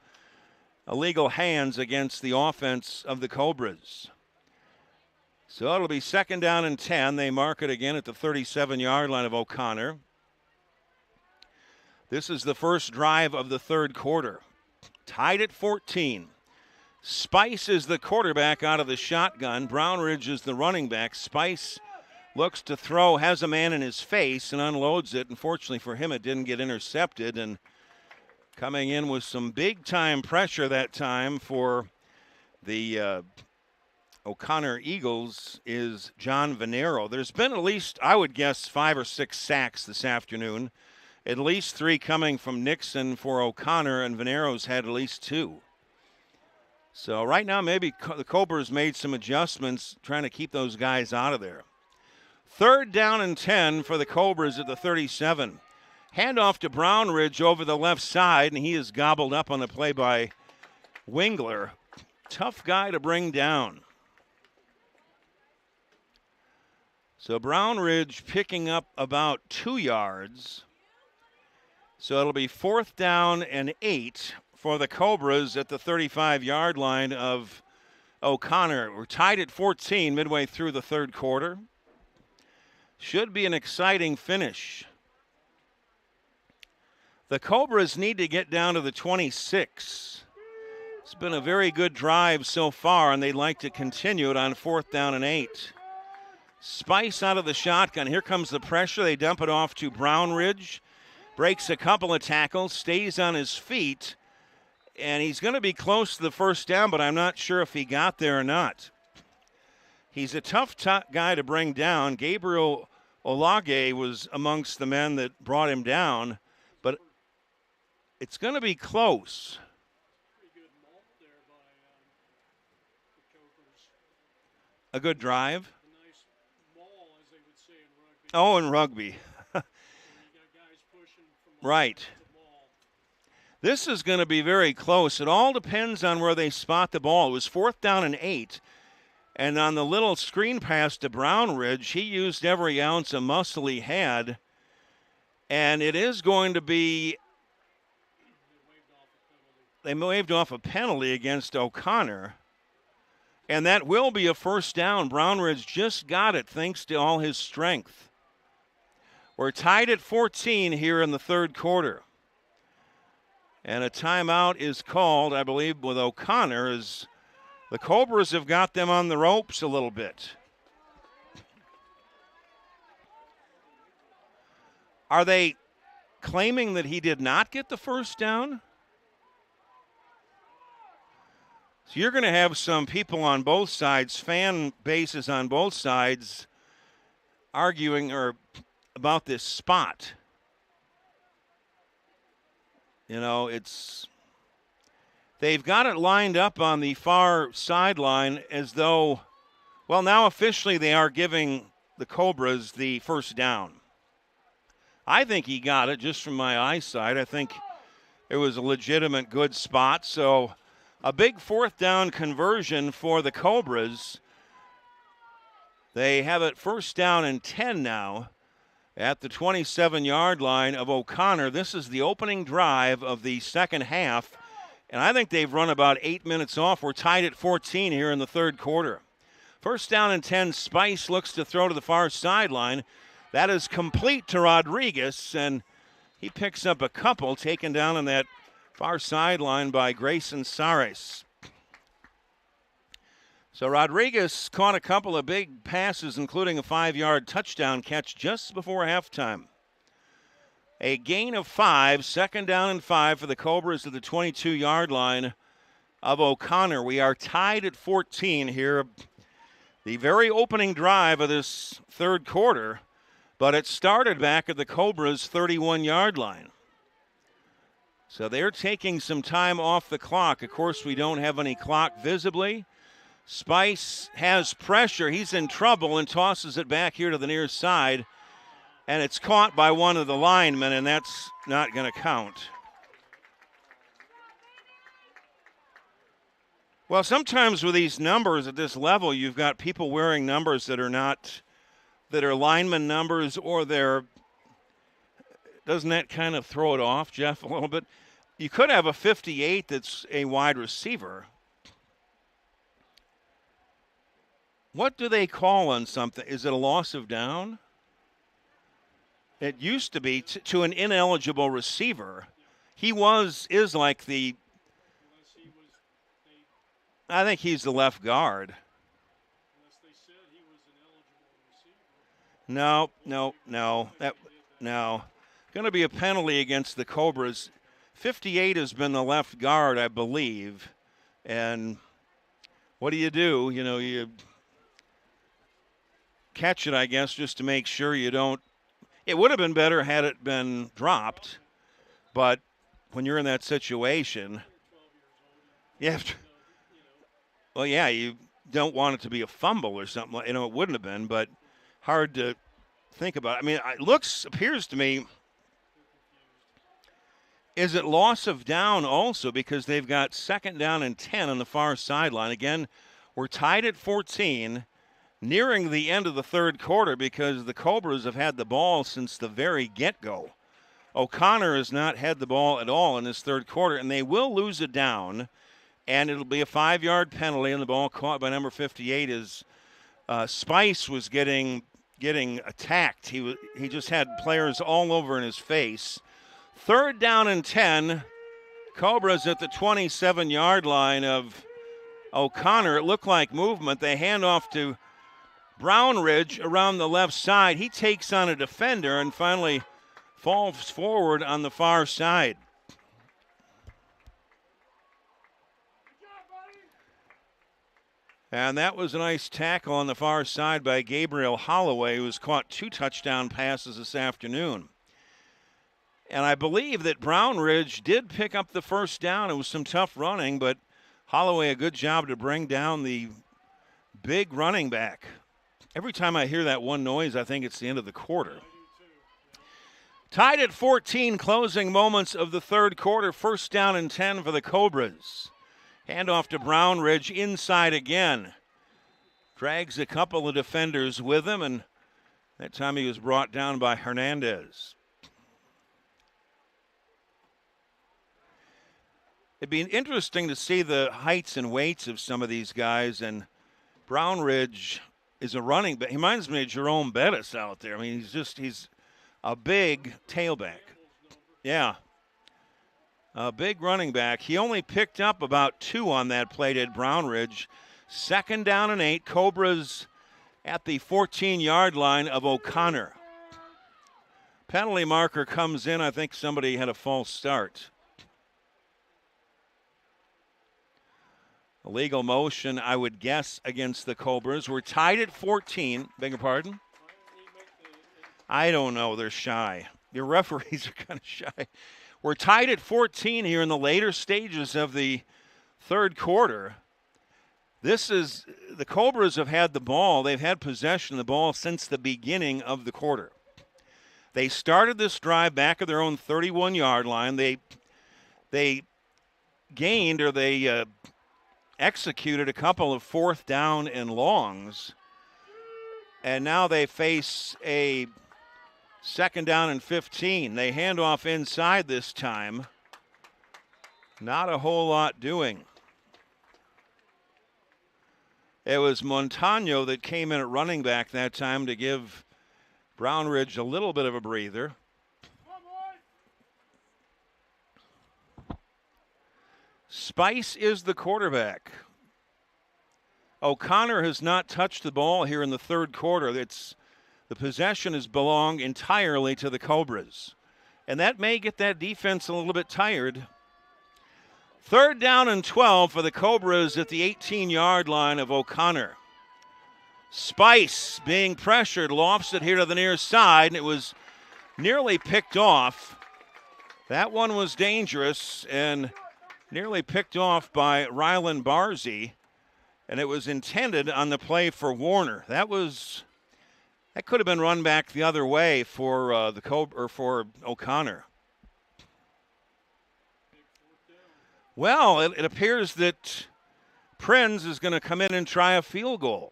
illegal hands against the offense of the Cobras. So it'll be second down and 10. They mark it again at the 37-yard line of O'Connor. This is the first drive of the third quarter. Tied at 14. Spice is the quarterback out of the shotgun. Brownridge is the running back. Spice looks to throw, has a man in his face, and unloads it. Unfortunately for him, it didn't get intercepted. And coming in with some big-time pressure that time for the O'Connor Eagles is John Venero. There's been at least, I would guess, 5 or 6 sacks this afternoon. At least 3 coming from Nixon for O'Connor, and Venero's had at least 2. So right now maybe the Cobras made some adjustments trying to keep those guys out of there. Third down and 10 for the Cobras at the 37. Handoff to Brownridge over the left side, and he is gobbled up on the play by Wingler. Tough guy to bring down. So Brownridge picking up about 2 yards. So it'll be fourth down and 8 for the Cobras at the 35-yard line of O'Connor. We're tied at 14 midway through the third quarter. Should be an exciting finish. The Cobras need to get down to the 26. It's been a very good drive so far, and they'd like to continue it on fourth down and 8. Spice out of the shotgun. Here comes the pressure. They dump it off to Brownridge. Breaks a couple of tackles, stays on his feet, and he's going to be close to the first down, but I'm not sure if he got there or not. He's a tough guy to bring down. Gabriel Olage was amongst the men that brought him down, but it's going to be close. Pretty good malt there by the Cobras. A good drive. A nice maul, as they would say in rugby. Oh, in rugby. You got guys pushing from the Right. to the maul. This is going to be very close. It all depends on where they spot the ball. It was 4th down and 8. And on the little screen pass to Brownridge, he used every ounce of muscle he had. And it is going to be, they waved off a penalty against O'Connor. And that will be a first down. Brownridge just got it thanks to all his strength. We're tied at 14 here in the third quarter. And a timeout is called, I believe, with O'Connor, as the Cobras have got them on the ropes a little bit. Are they claiming that he did not get the first down? So you're going to have some people on both sides, fan bases on both sides, arguing about this spot. You know, they've got it lined up on the far sideline as though, well, now officially they are giving the Cobras the first down. I think he got it just from my eyesight. I think it was a legitimate good spot. So a big 4th down conversion for the Cobras. They have it first down and 10 now at the 27-yard line of O'Connor. This is the opening drive of the second half, and I think they've run about 8 minutes off. We're tied at 14 here in the third quarter. First down and 10, Spice looks to throw to the far sideline. That is complete to Rodriguez, and he picks up a couple taken down on that far sideline by Grayson Sares. So Rodriguez caught a couple of big passes, including a 5-yard touchdown catch just before halftime. A gain of 5, second down and 5 for the Cobras at the 22-yard line of O'Connor. We are tied at 14 here. The very opening drive of this third quarter, but it started back at the Cobras' 31-yard line. So they're taking some time off the clock. Of course, we don't have any clock visibly. Spice has pressure. He's in trouble and tosses it back here to the near side. And it's caught by one of the linemen, and that's not going to count. Well, sometimes with these numbers at this level, you've got people wearing numbers that are lineman numbers, or doesn't that kind of throw it off, Jeff, a little bit? You could have a 58 that's a wide receiver. What do they call on something? Is it a loss of down? It used to be to an ineligible receiver. Is like the, I think he's the left guard. Unless they said he was an eligible receiver. No. Going to be a penalty against the Cobras. 58 has been the left guard, I believe. And what do? You know, you catch it, I guess, just to make sure you don't. It would have been better had it been dropped, but when you're in that situation, you have to, well, yeah, you don't want it to be a fumble or something. You know, it wouldn't have been, but hard to think about. I mean, it appears to me, is it loss of down also, because they've got second down and 10 on the far sideline. Again, we're tied at 14. Nearing the end of the third quarter, because the Cobras have had the ball since the very get-go. O'Connor has not had the ball at all in this third quarter, and they will lose it down, and it'll be a 5-yard penalty, and the ball caught by number 58 as Spice was getting attacked. He just had players all over in his face. Third down and 10. Cobras at the 27-yard line of O'Connor. It looked like movement. They hand off to Brownridge around the left side. He takes on a defender and finally falls forward on the far side. And that was a nice tackle on the far side by Gabriel Holloway, who has caught 2 touchdown passes this afternoon. And I believe that Brownridge did pick up the first down. It was some tough running, but Holloway a good job to bring down the big running back. Every time I hear that one noise, I think it's the end of the quarter. Tied at 14, closing moments of the third quarter. First down and 10 for the Cobras. Handoff to Brownridge, inside again. Drags a couple of defenders with him, and that time he was brought down by Hernandez. It'd be interesting to see the heights and weights of some of these guys, and Brownridge is a running back. He reminds me of Jerome Bettis out there. I mean, he's a big tailback. Yeah. A big running back. He only picked up about 2 on that play, did Brownridge. Second down and 8. Cobras at the 14-yard line of O'Connor. Penalty marker comes in. I think somebody had a false start. Illegal motion, I would guess, against the Cobras. We're tied at 14. Beg your pardon? I don't know. They're shy. Your referees are kind of shy. We're tied at 14 here in the later stages of the third quarter. The Cobras have had the ball. They've had possession of the ball since the beginning of the quarter. They started this drive back at their own 31-yard line. They gained, or they executed a couple of fourth down and longs. And now they face a second down and 15. They hand off inside this time. Not a whole lot doing. It was Montano that came in at running back that time to give Brownridge a little bit of a breather. Spice is the quarterback. O'Connor has not touched the ball here in the third quarter. The possession has belonged entirely to the Cobras. And that may get that defense a little bit tired. Third down and 12 for the Cobras at the 18-yard line of O'Connor. Spice being pressured, lofts it here to the near side, and it was nearly picked off. That one was dangerous and nearly picked off by Rylan Barzy, and it was intended on the play for Warner. That could have been run back the other way for for O'Connor. Well, it appears that Prinz is going to come in and try a field goal.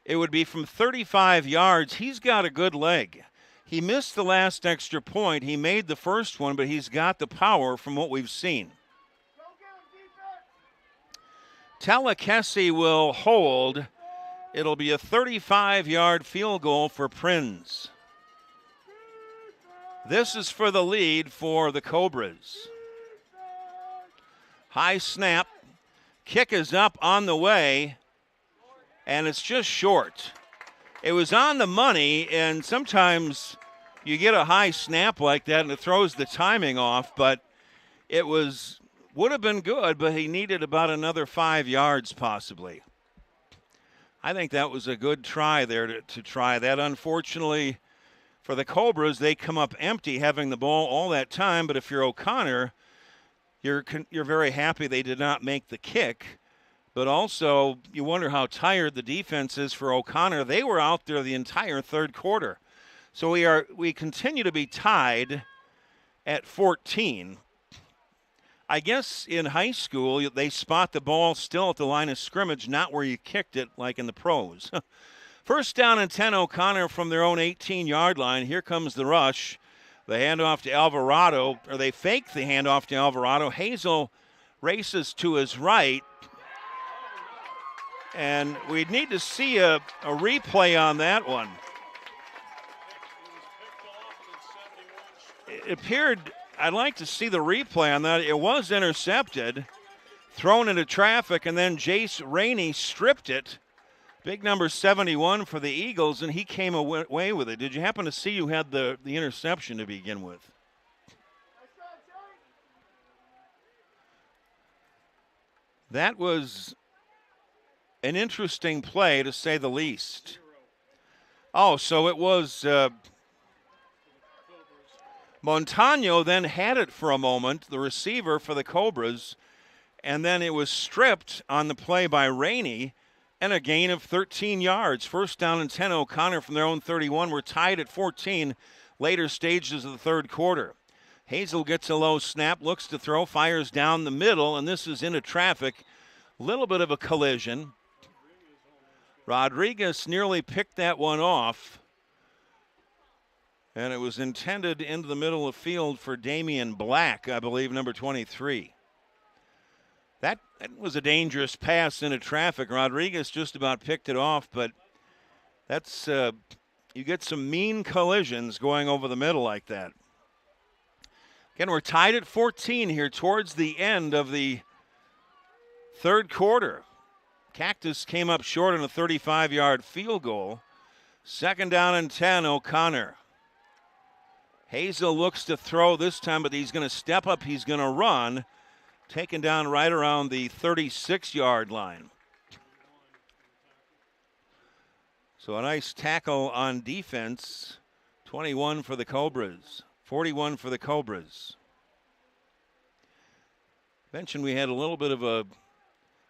It would be from 35 yards. He's got a good leg. He missed the last extra point. He made the first one, but he's got the power from what we've seen. Talakesi will hold. It'll be a 35-yard field goal for Prinz. This is for the lead for the Cobras. High snap. Kick is up on the way, and it's just short. It was on the money, and sometimes you get a high snap like that and it throws the timing off, but it would have been good, but he needed about another 5 yards possibly. I think that was a good try there to try that. Unfortunately for the Cobras, they come up empty having the ball all that time, but if you're O'Connor, you're very happy they did not make the kick, but also you wonder how tired the defense is for O'Connor. They were out there the entire third quarter. So we continue to be tied at 14. I guess in high school they spot the ball still at the line of scrimmage, not where you kicked it like in the pros. First down and 10, O'Connor from their own 18-yard line. Here comes the rush. The handoff to Alvarado, or they fake the handoff to Alvarado. Hazel races to his right. And we'd need to see a replay on that one. It appeared, I'd like to see the replay on that. It was intercepted, thrown into traffic, and then Jace Rainey stripped it. Big number 71 for the Eagles, and he came away with it. Did you happen to see who had the interception to begin with? That was an interesting play, to say the least. Oh, so it was Montano then had it for a moment, the receiver for the Cobras, and then it was stripped on the play by Rainey, and a gain of 13 yards. First down and 10, O'Connor from their own 31. We're tied at 14 later stages of the third quarter. Hazel gets a low snap, looks to throw, fires down the middle, and this is into traffic. Little bit of a collision. Rodriguez nearly picked that one off, and it was intended into the middle of the field for Damian Black, I believe, number 23. That was a dangerous pass into traffic. Rodriguez just about picked it off, but that's you get some mean collisions going over the middle like that. Again, we're tied at 14 here towards the end of the third quarter. Cactus came up short on a 35-yard field goal. Second down and 10, O'Connor. Hazel looks to throw this time, but he's going to step up. He's going to run. Taken down right around the 36-yard line. So a nice tackle on defense. 21 for the Cobras. 41 for the Cobras. Mentioned we had a little bit of a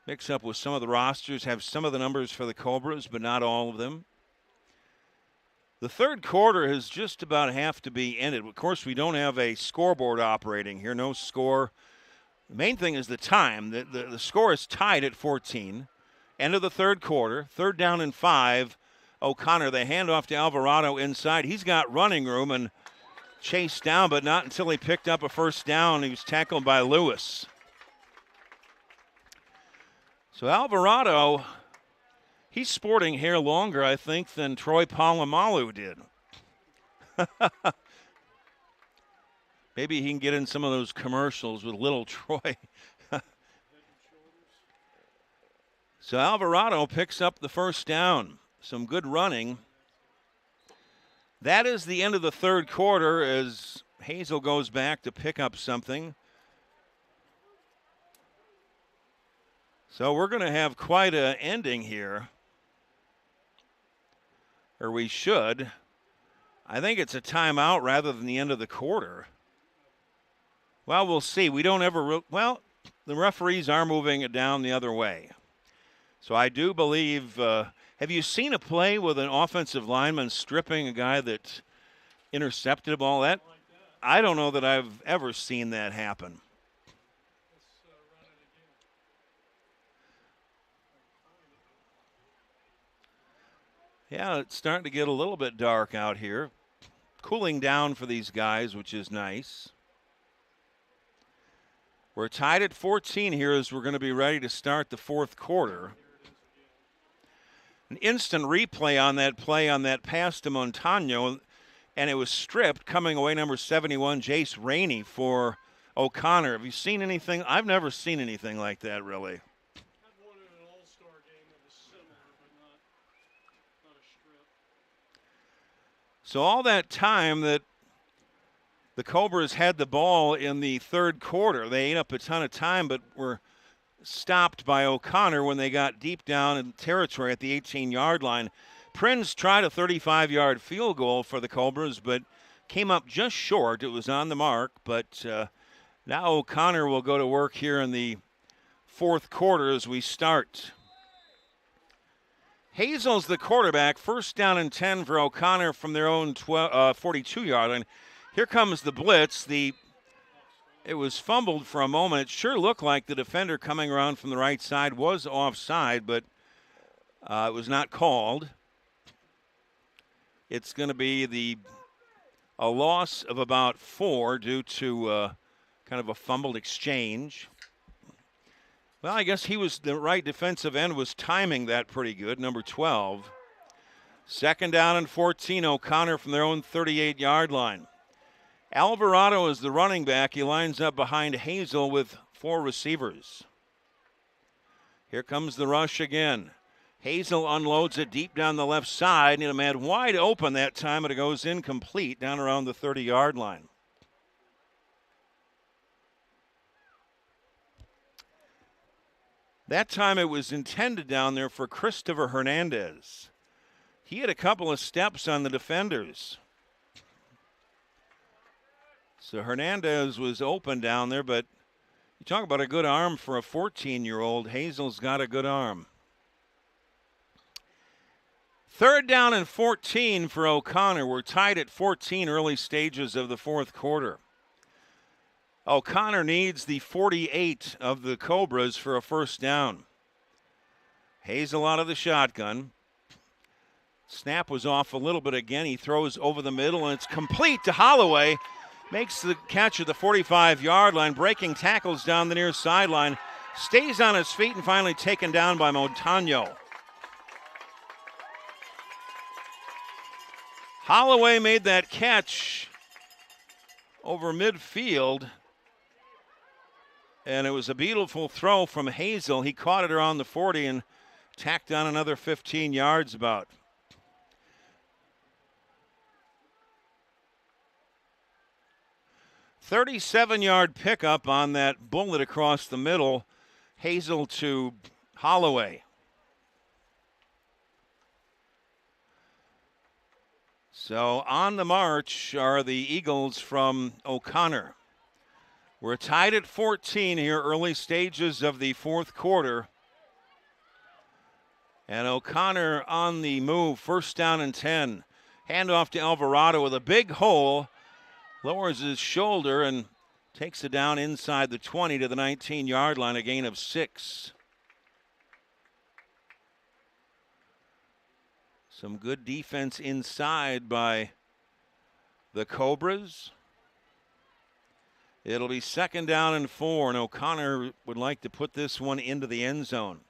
mix-up with some of the rosters. Have some of the numbers for the Cobras, but not all of them. The third quarter has just about have to be ended. Of course, we don't have a scoreboard operating here. No score. The main thing is the time. The score is tied at 14. End of the third quarter. Third down and 5. O'Connor, they hand off to Alvarado inside. He's got running room and chased down, but not until he picked up a first down. He was tackled by Lewis. So Alvarado, he's sporting hair longer, I think, than Troy Polamalu did. Maybe he can get in some of those commercials with little Troy. So Alvarado picks up the first down. Some good running. That is the end of the third quarter as Hazel goes back to pick up something. So we're going to have quite an ending here. Or we should. I think it's a timeout rather than the end of the quarter. Well, we'll see. We don't ever the referees are moving it down the other way. So I do believe, have you seen a play with an offensive lineman stripping a guy that intercepted a ball? That I don't know that I've ever seen that happen. Yeah, it's starting to get a little bit dark out here. Cooling down for these guys, which is nice. We're tied at 14 here as we're going to be ready to start the fourth quarter. An instant replay on that play on that pass to Montano, and it was stripped, coming away number 71, Jace Rainey for O'Connor. Have you seen anything? I've never seen anything like that, really. Had one in an all-star game that was similar, but not a strip. So all that time that the Cobras had the ball in the third quarter, they ate up a ton of time, but were stopped by O'Connor when they got deep down in territory at the 18-yard line. Prinz tried a 35-yard field goal for the Cobras, but came up just short. It was on the mark, but now O'Connor will go to work here in the fourth quarter as we start. Hazel's the quarterback. First down and 10 for O'Connor from their own 42-yard line. Here comes the blitz. It was fumbled for a moment. It sure looked like the defender coming around from the right side was offside, but it was not called. It's going to be a loss of about 4 due to kind of a fumbled exchange. Well, I guess the right defensive end was timing that pretty good, number 12. Second down and 14, O'Connor from their own 38-yard line. Alvarado is the running back. He lines up behind Hazel with 4 receivers. Here comes the rush again. Hazel unloads it deep down the left side, and it had wide open that time, and it goes incomplete down around the 30-yard line. That time it was intended down there for Christopher Hernandez. He had a couple of steps on the defenders. So Hernandez was open down there, but you talk about a good arm for a 14-year-old. Hazel's got a good arm. Third down and 14 for O'Connor. We're tied at 14 early stages of the fourth quarter. O'Connor needs the 48 of the Cobras for a first down. Hazyl out of the shotgun. Snap was off a little bit again. He throws over the middle, and it's complete to Holloway. Makes the catch at the 45-yard line, breaking tackles down the near sideline. Stays on his feet and finally taken down by Montano. Holloway made that catch over midfield, and it was a beautiful throw from Hazyl. He caught it around the 40 and tacked on another 15 yards about. "37-yard pickup on that bullet across the middle. Hazyl to Holloway. So on the march are the Eagles from O'Connor. We're tied at 14 here, early stages of the fourth quarter. And O'Connor on the move, first down and 10. Handoff to Alvarado with a big hole. Lowers his shoulder and takes it down inside the 20 to the 19-yard line, a gain of 6. Some good defense inside by the Cobras. It'll be second down and 4, and O'Connor would like to put this one into the end zone.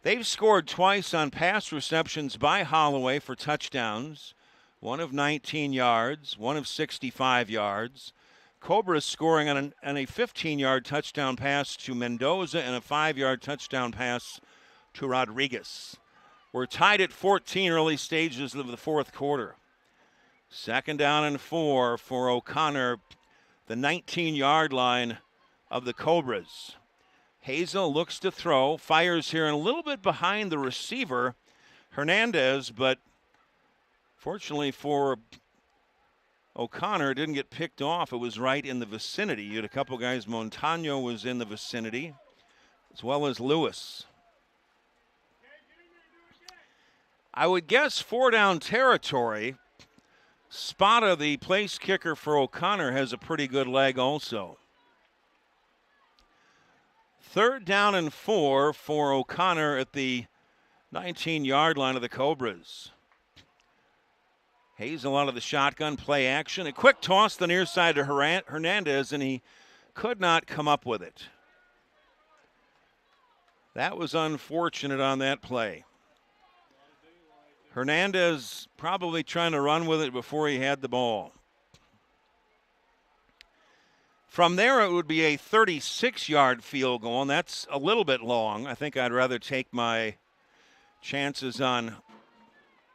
They've scored twice on pass receptions by Holloway for touchdowns. One of 19 yards, one of 65 yards. Cobras scoring on a 15-yard touchdown pass to Mendoza and a 5-yard touchdown pass to Rodriguez. We're tied at 14 early stages of the fourth quarter. Second down and 4 for O'Connor, the 19-yard line of the Cobras. Hazyl looks to throw, fires here and a little bit behind the receiver, Hernandez, but fortunately for O'Connor, it didn't get picked off. It was right in the vicinity. You had a couple guys. Montano was in the vicinity, as well as Lewis. I would guess 4-down territory. Spada, the place kicker for O'Connor, has a pretty good leg also. Third down and 4 for O'Connor at the 19-yard line of the Cobras. Hazyl out of the shotgun, play action. A quick toss the near side to Hernandez, and he could not come up with it. That was unfortunate on that play. Hernandez probably trying to run with it before he had the ball. From there, it would be a 36-yard field goal, and that's a little bit long. I think I'd rather take my chances on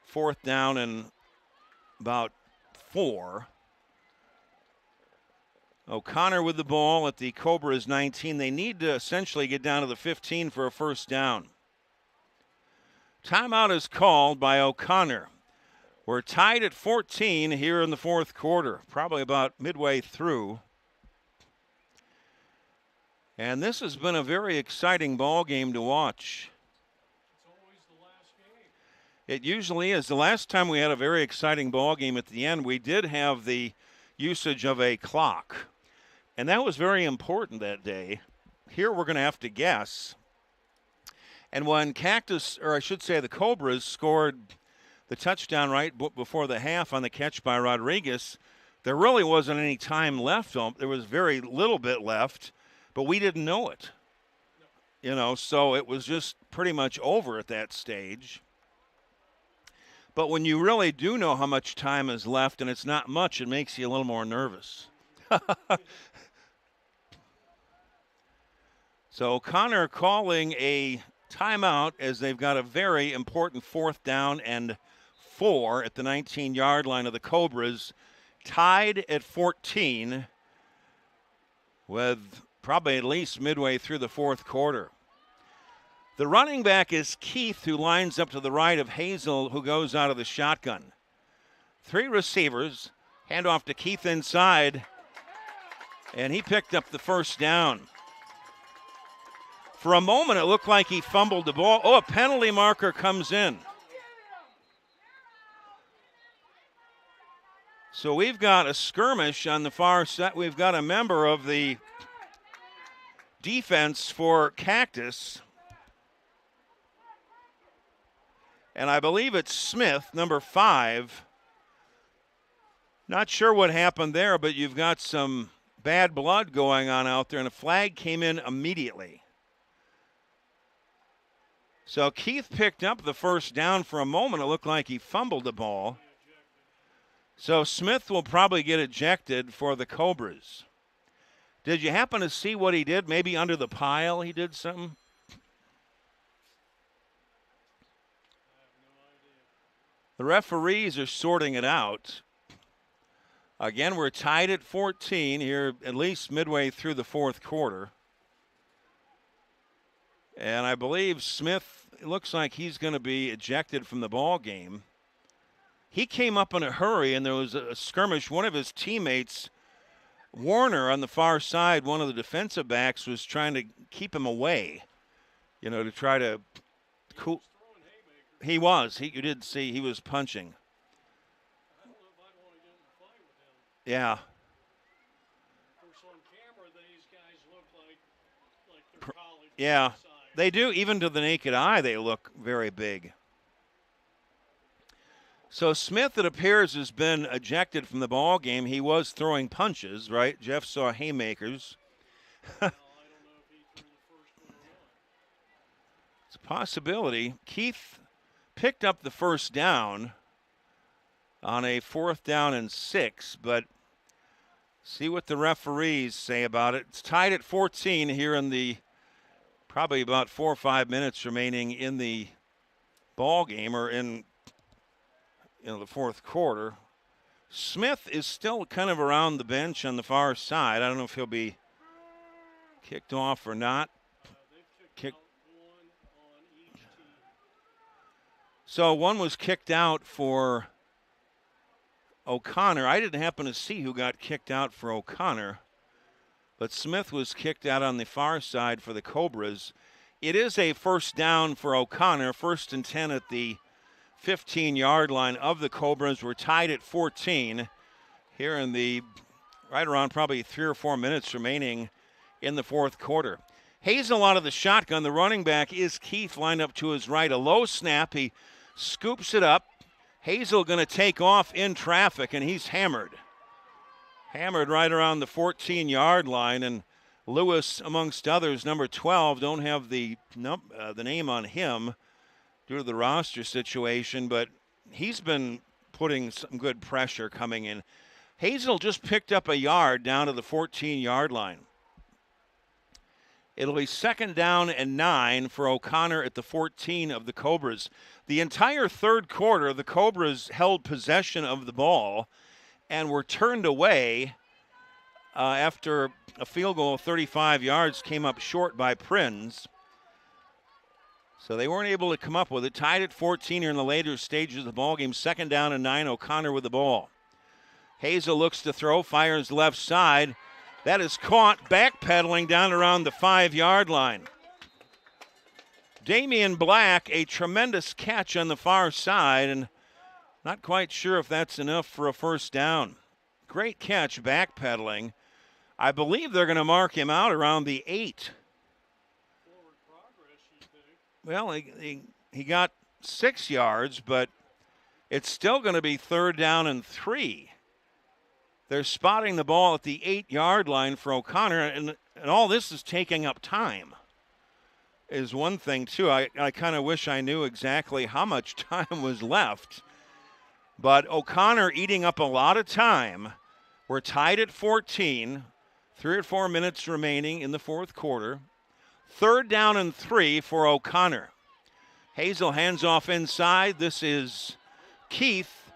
fourth down and about 4. O'Connor with the ball at the Cobras 19. They need to essentially get down to the 15 for a first down. Timeout is called by O'Connor. We're tied at 14 here in the fourth quarter, probably about midway through. And this has been a very exciting ball game to watch. It's always the last game. It usually is. The last time we had a very exciting ball game at the end, we did have the usage of a clock. And that was very important that day. Here we're going to have to guess. And when the Cobras scored the touchdown right before the half on the catch by Rodriguez, there really wasn't any time left. There was very little bit left, but we didn't know it. So it was just pretty much over at that stage. But when you really do know how much time is left and it's not much, it makes you a little more nervous. So O'Connor calling a timeout as they've got a very important fourth down and 4 at the 19-yard line of the Cobras, tied at 14 with probably at least midway through the fourth quarter. The running back is Keith, who lines up to the right of Hazyl, who goes out of the shotgun. 3 receivers, handoff to Keith inside, and he picked up the first down. For a moment, it looked like he fumbled the ball. Oh, a penalty marker comes in. So we've got a skirmish on the far side. We've got a member of the defense for Cactus. And I believe it's Smith, number 5. Not sure what happened there, but you've got some bad blood going on out there, and a flag came in immediately. So Keith picked up the first down. For a moment. It looked like he fumbled the ball. So Smith will probably get ejected for the Cobras. Did you happen to see what he did? Maybe under the pile he did something? The referees are sorting it out. Again, we're tied at 14 here, at least midway through the fourth quarter. And I believe Smith, it looks like he's going to be ejected from the ball game. He came up in a hurry, and there was a skirmish. One of his teammates, Warner, on the far side, one of the defensive backs, was trying to keep him away, to try to cool. He was. You did see he was punching. I don't know if I'd want to get in a fight with him. Yeah. Of course, on camera, these guys look like they're college. Yeah, they do. Even to the naked eye, they look very big. So Smith, it appears, has been ejected from the ball game. He was throwing punches, right? Jeff saw haymakers. I don't know if he threw the first one or not. It's a possibility. Keith picked up the first down on a 4th down and 6, but see what the referees say about it. It's tied at 14 here in the probably about 4 or 5 minutes remaining in the ball game, or in the fourth quarter. Smith is still kind of around the bench on the far side. I don't know if he'll be kicked off or not. They've Kick. out one on each team. So one was kicked out for O'Connor. I didn't happen to see who got kicked out for O'Connor, but Smith was kicked out on the far side for the Cobras. It is a first down for O'Connor, 1st and 10 at the 15-yard line of the Cobras. We're tied at 14 here in the right around probably 3 or 4 minutes remaining in the fourth quarter. Hazel out of the shotgun. The running back is Keith, lined up to his right. A low snap. He scoops it up. Hazel going to take off in traffic, and he's hammered. Hammered right around the 14-yard line, and Lewis, amongst others, number 12, don't have the name on him due to the roster situation, but he's been putting some good pressure coming in. Hazel just picked up a yard down to the 14-yard line. It'll be 2nd down and 9 for O'Connor at the 14 of the Cobras. The entire third quarter, the Cobras held possession of the ball and were turned away after a field goal of 35 yards came up short by Prins. So they weren't able to come up with it. Tied at 14 here in the later stages of the ball game. 2nd down and 9, O'Connor with the ball. Hazel looks to throw, fires left side. That is caught backpedaling down around the 5-yard line. Damian Black, a tremendous catch on the far side, and not quite sure if that's enough for a first down. Great catch backpedaling. I believe they're going to mark him out around the 8. Forward progress, you think? Well, he got 6 yards, but it's still going to be 3rd down and 3. They're spotting the ball at the 8-yard line for O'Connor, and all this is taking up time is one thing, too. I kind of wish I knew exactly how much time was left. But O'Connor eating up a lot of time. We're tied at 14, 3 or 4 minutes remaining in the fourth quarter. 3rd down and 3 for O'Connor. Hazel hands off inside. This is Keith,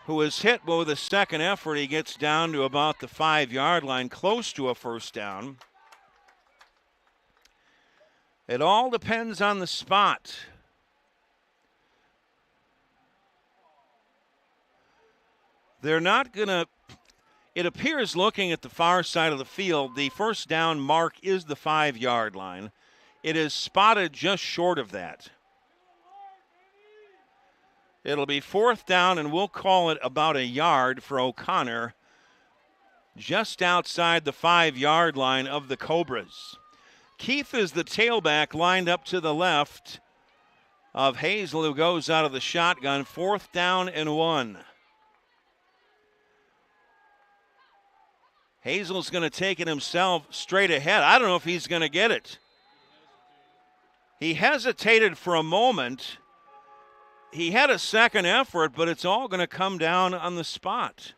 who is hit with a second effort. He gets down to about the 5-yard line, close to a first down. It all depends on the spot. They're not going to, it appears, looking at the far side of the field, the first down mark is the 5-yard line. It is spotted just short of that. It'll be 4th down, and we'll call it about a yard for O'Connor, just outside the 5-yard line of the Cobras. Keith is the tailback lined up to the left of Hazel, who goes out of the shotgun. 4th down and 1. Hazel's going to take it himself straight ahead. I don't know if he's going to get it. He hesitated for a moment. He had a second effort, but it's all going to come down on the spot.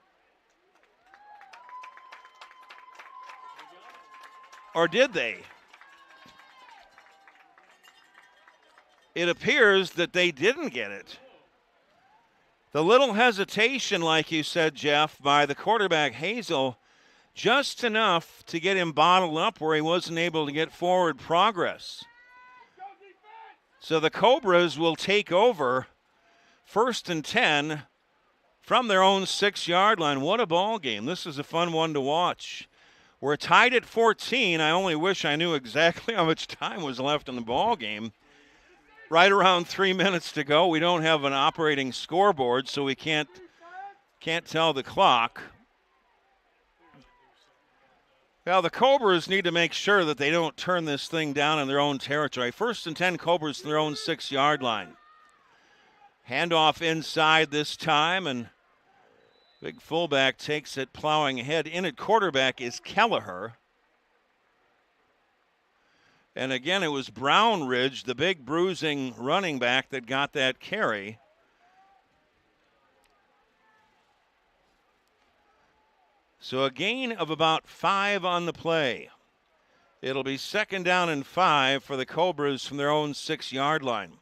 Or did they? It appears that they didn't get it. The little hesitation, like you said, Jeff, by the quarterback Hazel, just enough to get him bottled up where he wasn't able to get forward progress. So the Cobras will take over 1st and 10 from their own 6-yard line. What a ball game. This is a fun one to watch. We're tied at 14. I only wish I knew exactly how much time was left in the ball game. Right around 3 minutes to go. We don't have an operating scoreboard, so we can't tell the clock. Well, the Cobras need to make sure that they don't turn this thing down in their own territory. 1st and 10, Cobras to their own 6-yard line. Handoff inside this time, and big fullback takes it plowing ahead. In at quarterback is Kelleher. And again, it was Brownridge, the big bruising running back, that got that carry. So a gain of about 5 on the play. It'll be 2nd down and 5 for the Cobras from their own 6-yard line.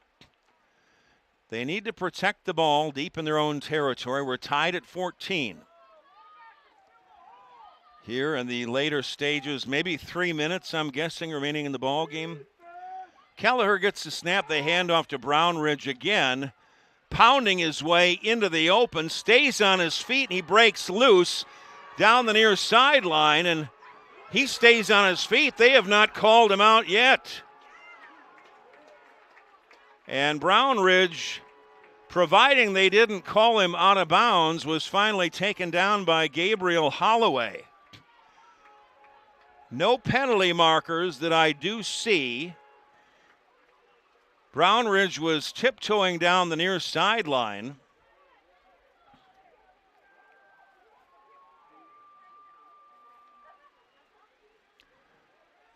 They need to protect the ball deep in their own territory. We're tied at 14. Here in the later stages, maybe 3 minutes, I'm guessing, remaining in the ball game. Kelleher gets the snap. They hand off to Brownridge again, pounding his way into the open, stays on his feet, and he breaks loose down the near sideline, and he stays on his feet. They have not called him out yet. And Brownridge, providing they didn't call him out of bounds, was finally taken down by Gabriel Holloway. No penalty markers that I do see. Brownridge was tiptoeing down the near sideline.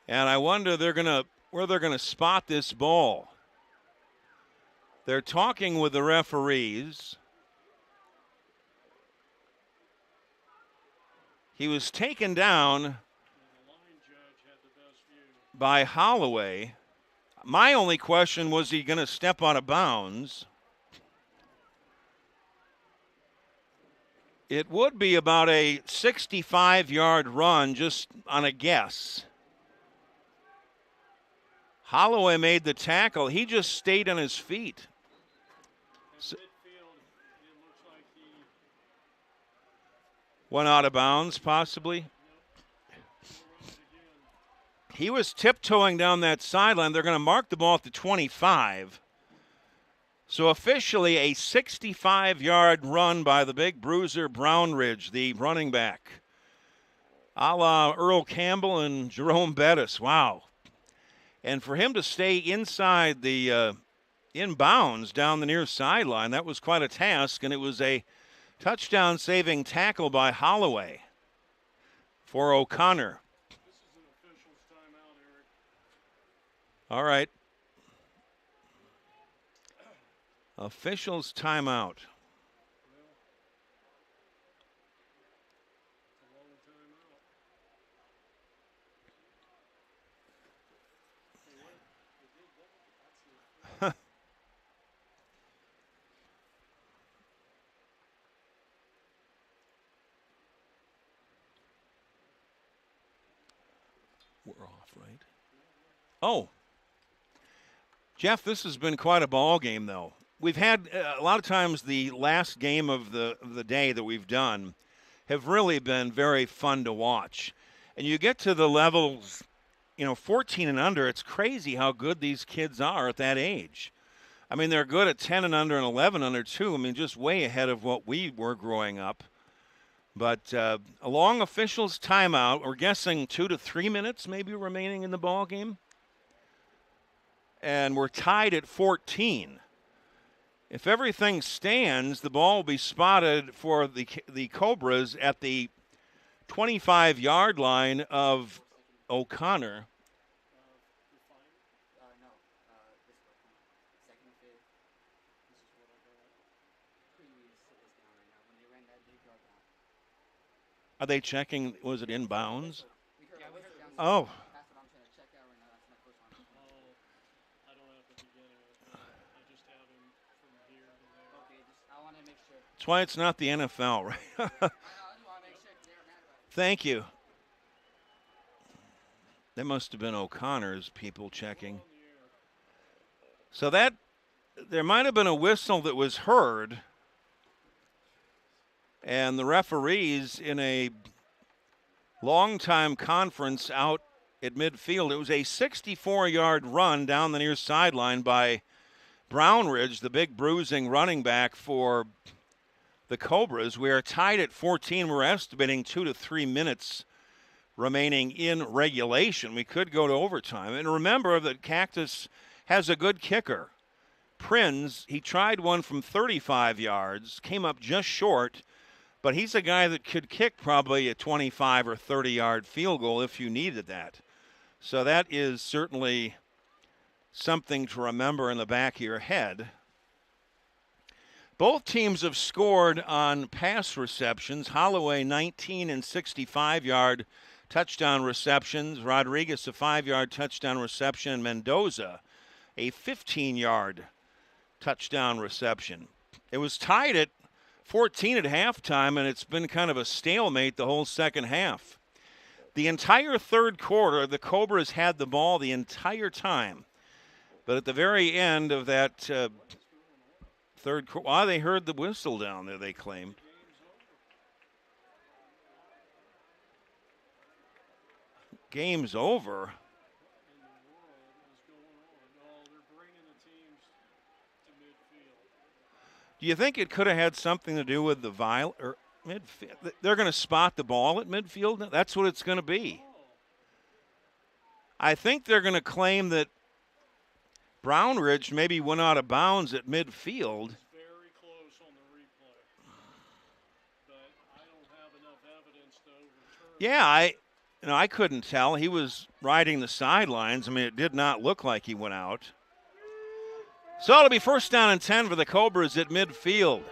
And I wonder where they're gonna spot this ball. They're talking with the referees. He was taken down by Holloway. My only question was he going to step out of bounds? It would be about a 65-yard run, just on a guess. Holloway made the tackle. He just stayed on his feet. So, went out of bounds, possibly. He was tiptoeing down that sideline. They're going to mark the ball at the 25. So officially a 65-yard run by the big bruiser Brownridge, the running back. A la Earl Campbell and Jerome Bettis. Wow. And for him to stay inside the inbounds down the near sideline, that was quite a task, and it was a touchdown-saving tackle by Holloway for O'Connor. All right. Officials timeout. We're off, right? Oh. Jeff, this has been quite a ball game, though. We've had a lot of times the last game of the day that we've done have really been very fun to watch. And you get to the levels, 14 and under, it's crazy how good these kids are at that age. I mean, they're good at 10 and under and 11 under, too. I mean, just way ahead of what we were growing up. But a long officials' timeout. We're guessing 2 to 3 minutes maybe remaining in the ball game. And we're tied at 14. If everything stands, the ball will be spotted for the Cobras at the 25-yard line of O'Connor. Are they checking? Was it in bounds? Oh. That's why it's not the NFL, right? Thank you. That must have been O'Connor's people checking. So that there might have been a whistle that was heard. And the referees in a long-time conference out at midfield. It was a 64-yard run down the near sideline by Brownridge, the big bruising running back for the Cobras. We are tied at 14. We're estimating 2 to 3 minutes remaining in regulation. We could go to overtime. And remember that Cactus has a good kicker. Prins, he tried one from 35 yards, came up just short, but he's a guy that could kick probably a 25 or 30-yard field goal if you needed that. So that is certainly something to remember in the back of your head. Both teams have scored on pass receptions. Holloway 19 and 65-yard touchdown receptions. Rodriguez a 5-yard touchdown reception. And Mendoza a 15-yard touchdown reception. It was tied at 14 at halftime, and it's been kind of a stalemate the whole second half. The entire third quarter, the Cobras had the ball the entire time. But at the very end of that third quarter, they heard the whistle down there, they claimed. Game's over. Do you think it could have had something to do with the or midfield? They're going to spot the ball at midfield? That's what it's going to be. I think they're going to claim that Brownridge maybe went out of bounds at midfield. Very close on the replay. But I don't have enough evidence to overturn. Yeah, I couldn't tell. He was riding the sidelines. I mean, it did not look like he went out. So it'll be first down and 10 for the Cobras at midfield.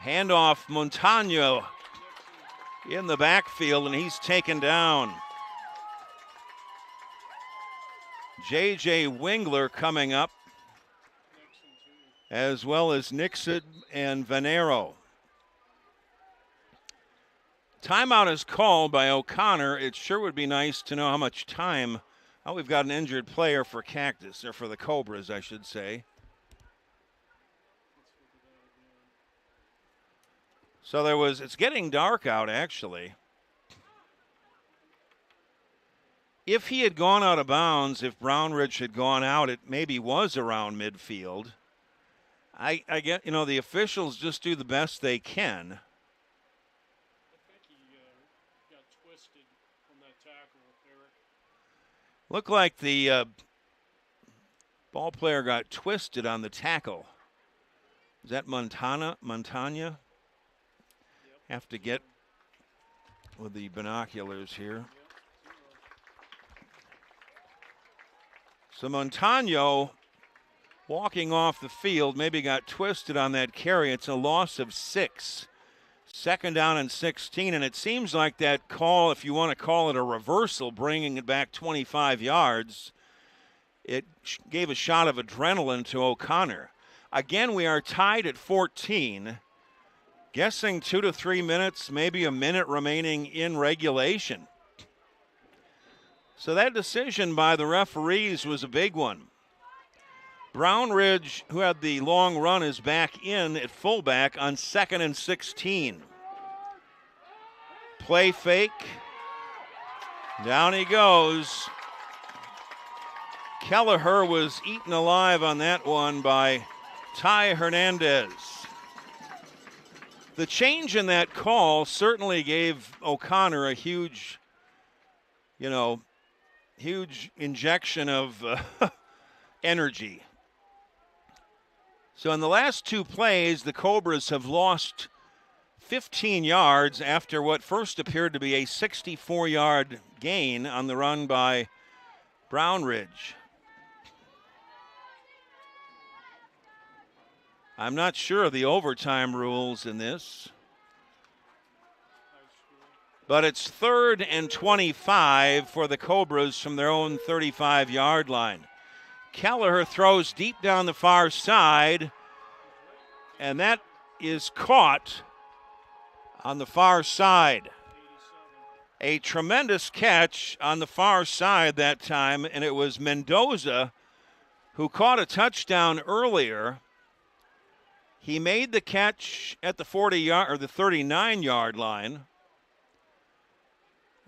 Handoff Montano in the backfield, and he's taken down. J.J. Wingler coming up, as well as Nixon and Venero. Timeout is called by O'Connor. It sure would be nice to know how much time. Oh, we've got an injured player for Cactus, or for the Cobras, I should say. So it's getting dark out, actually. If he had gone out of bounds, if Brownridge had gone out, it maybe was around midfield. I get, the officials just do the best they can. I think he got twisted from that tackle, Eric. Looked like the ball player got twisted on the tackle. Is that Montana? Yep. Have to get with the binoculars here. So Montano walking off the field, maybe got twisted on that carry. It's a loss of 6. Second down and 16, and it seems like that call, if you want to call it a reversal, bringing it back 25 yards, it gave a shot of adrenaline to O'Connor. Again, we are tied at 14. Guessing 2 to 3 minutes, maybe a minute remaining in regulation. So that decision by the referees was a big one. Brownridge, who had the long run, is back in at fullback on 2nd and 16. Play fake. Down he goes. Kelleher was eaten alive on that one by Ty Hernandez. The change in that call certainly gave O'Connor a huge, huge injection of energy. So in the last two plays, the Cobras have lost 15 yards after what first appeared to be a 64-yard gain on the run by Brownridge. I'm not sure of the overtime rules in this, but it's 3rd and 25 for the Cobras from their own 35-yard line. Kelleher throws deep down the far side, and that is caught on the far side. A tremendous catch on the far side that time, and it was Mendoza who caught a touchdown earlier. He made the catch at the 40-yard or the 39-yard line,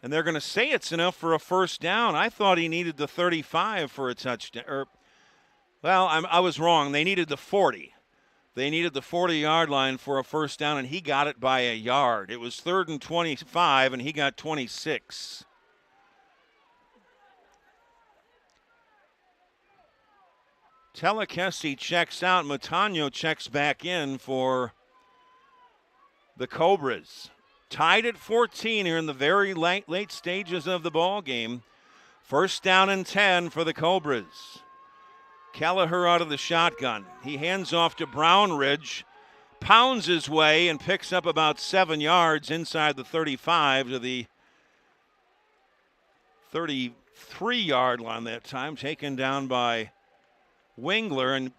and they're going to say it's enough for a first down. I thought he needed the 35 for a touchdown. I was wrong. They needed the 40. They needed the 40-yard line for a first down, and he got it by a yard. It was 3rd and 25, and he got 26. Telekesi checks out. Montano checks back in for the Cobras. Tied at 14 here in the very late stages of the ball game. First down and 10 for the Cobras. Kelleher out of the shotgun. He hands off to Brownridge, pounds his way and picks up about 7 yards inside the 35 to the 33-yard line that time, taken down by Wingler. And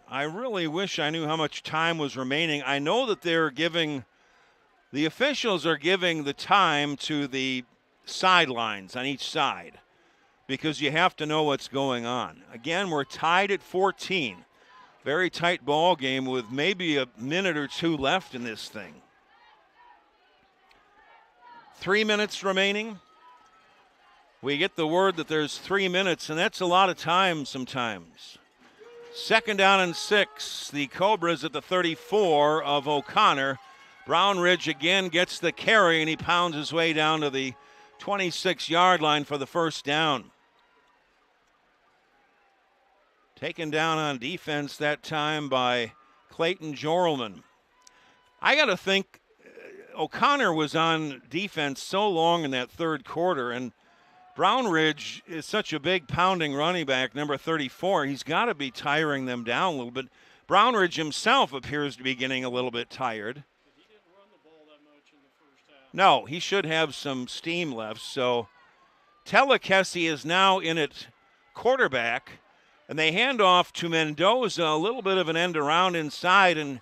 I really wish I knew how much time was remaining. I know that the officials are giving the time to the sidelines on each side, because you have to know what's going on. Again, we're tied at 14. Very tight ball game with maybe a minute or two left in this thing. 3 minutes remaining. We get the word that there's 3 minutes, and that's a lot of time sometimes. 2nd down and 6. The Cobras at the 34 of O'Connor. Brownridge again gets the carry, and he pounds his way down to the 26-yard line for the first down. Taken down on defense that time by Clayton Jorlman. I got to think O'Connor was on defense so long in that third quarter, and Brownridge is such a big pounding running back, number 34. He's got to be tiring them down a little bit. Brownridge himself appears to be getting a little bit tired. He didn't run the ball that much in the first half. No, he should have some steam left. So Telekesi is now in at quarterback, and they hand off to Mendoza, a little bit of an end around inside, and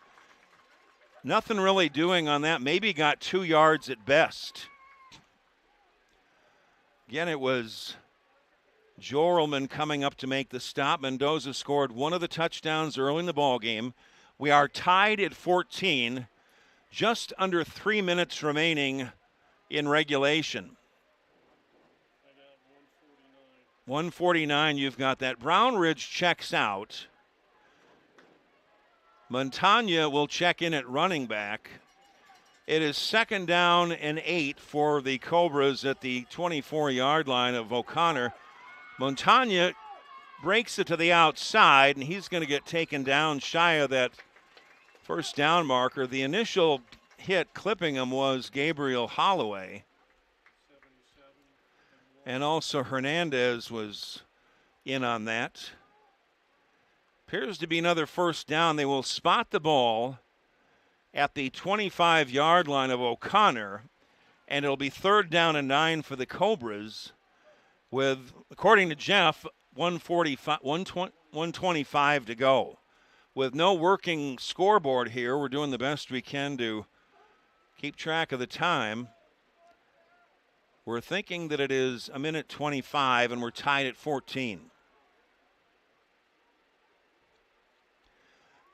nothing really doing on that. Maybe got 2 yards at best. Again, it was Jorlman coming up to make the stop. Mendoza scored one of the touchdowns early in the ball game. We are tied at 14, just under 3 minutes remaining in regulation. 149, you've got that. Brownridge checks out. Montagna will check in at running back. It is 2nd down and 8 for the Cobras at the 24-yard line of O'Connor. Montagna breaks it to the outside, and he's going to get taken down shy of that first down marker. The initial hit clipping him was Gabriel Holloway. And also Hernandez was in on that. Appears to be another first down. They will spot the ball at the 25-yard line of O'Connor, and it'll be 3rd down and 9 for the Cobras with, according to Jeff, 125 to go. With no working scoreboard here, we're doing the best we can to keep track of the time. We're thinking that it is 1:25, and we're tied at 14.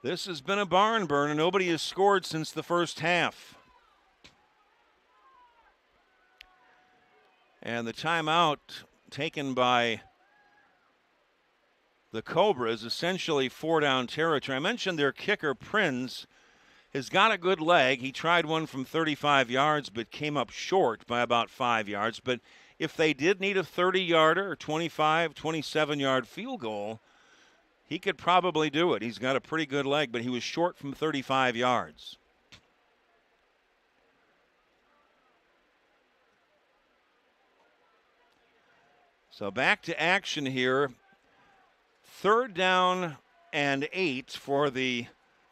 This has been a barn burner. Nobody has scored since the first half. And the timeout taken by the Cobras, essentially 4-down territory. I mentioned their kicker, Prinz, has got a good leg. He tried one from 35 yards but came up short by about 5 yards. But if they did need a 30-yarder or 25, 27-yard field goal, he could probably do it. He's got a pretty good leg, but he was short from 35 yards. So back to action here. 3rd down and 8 for the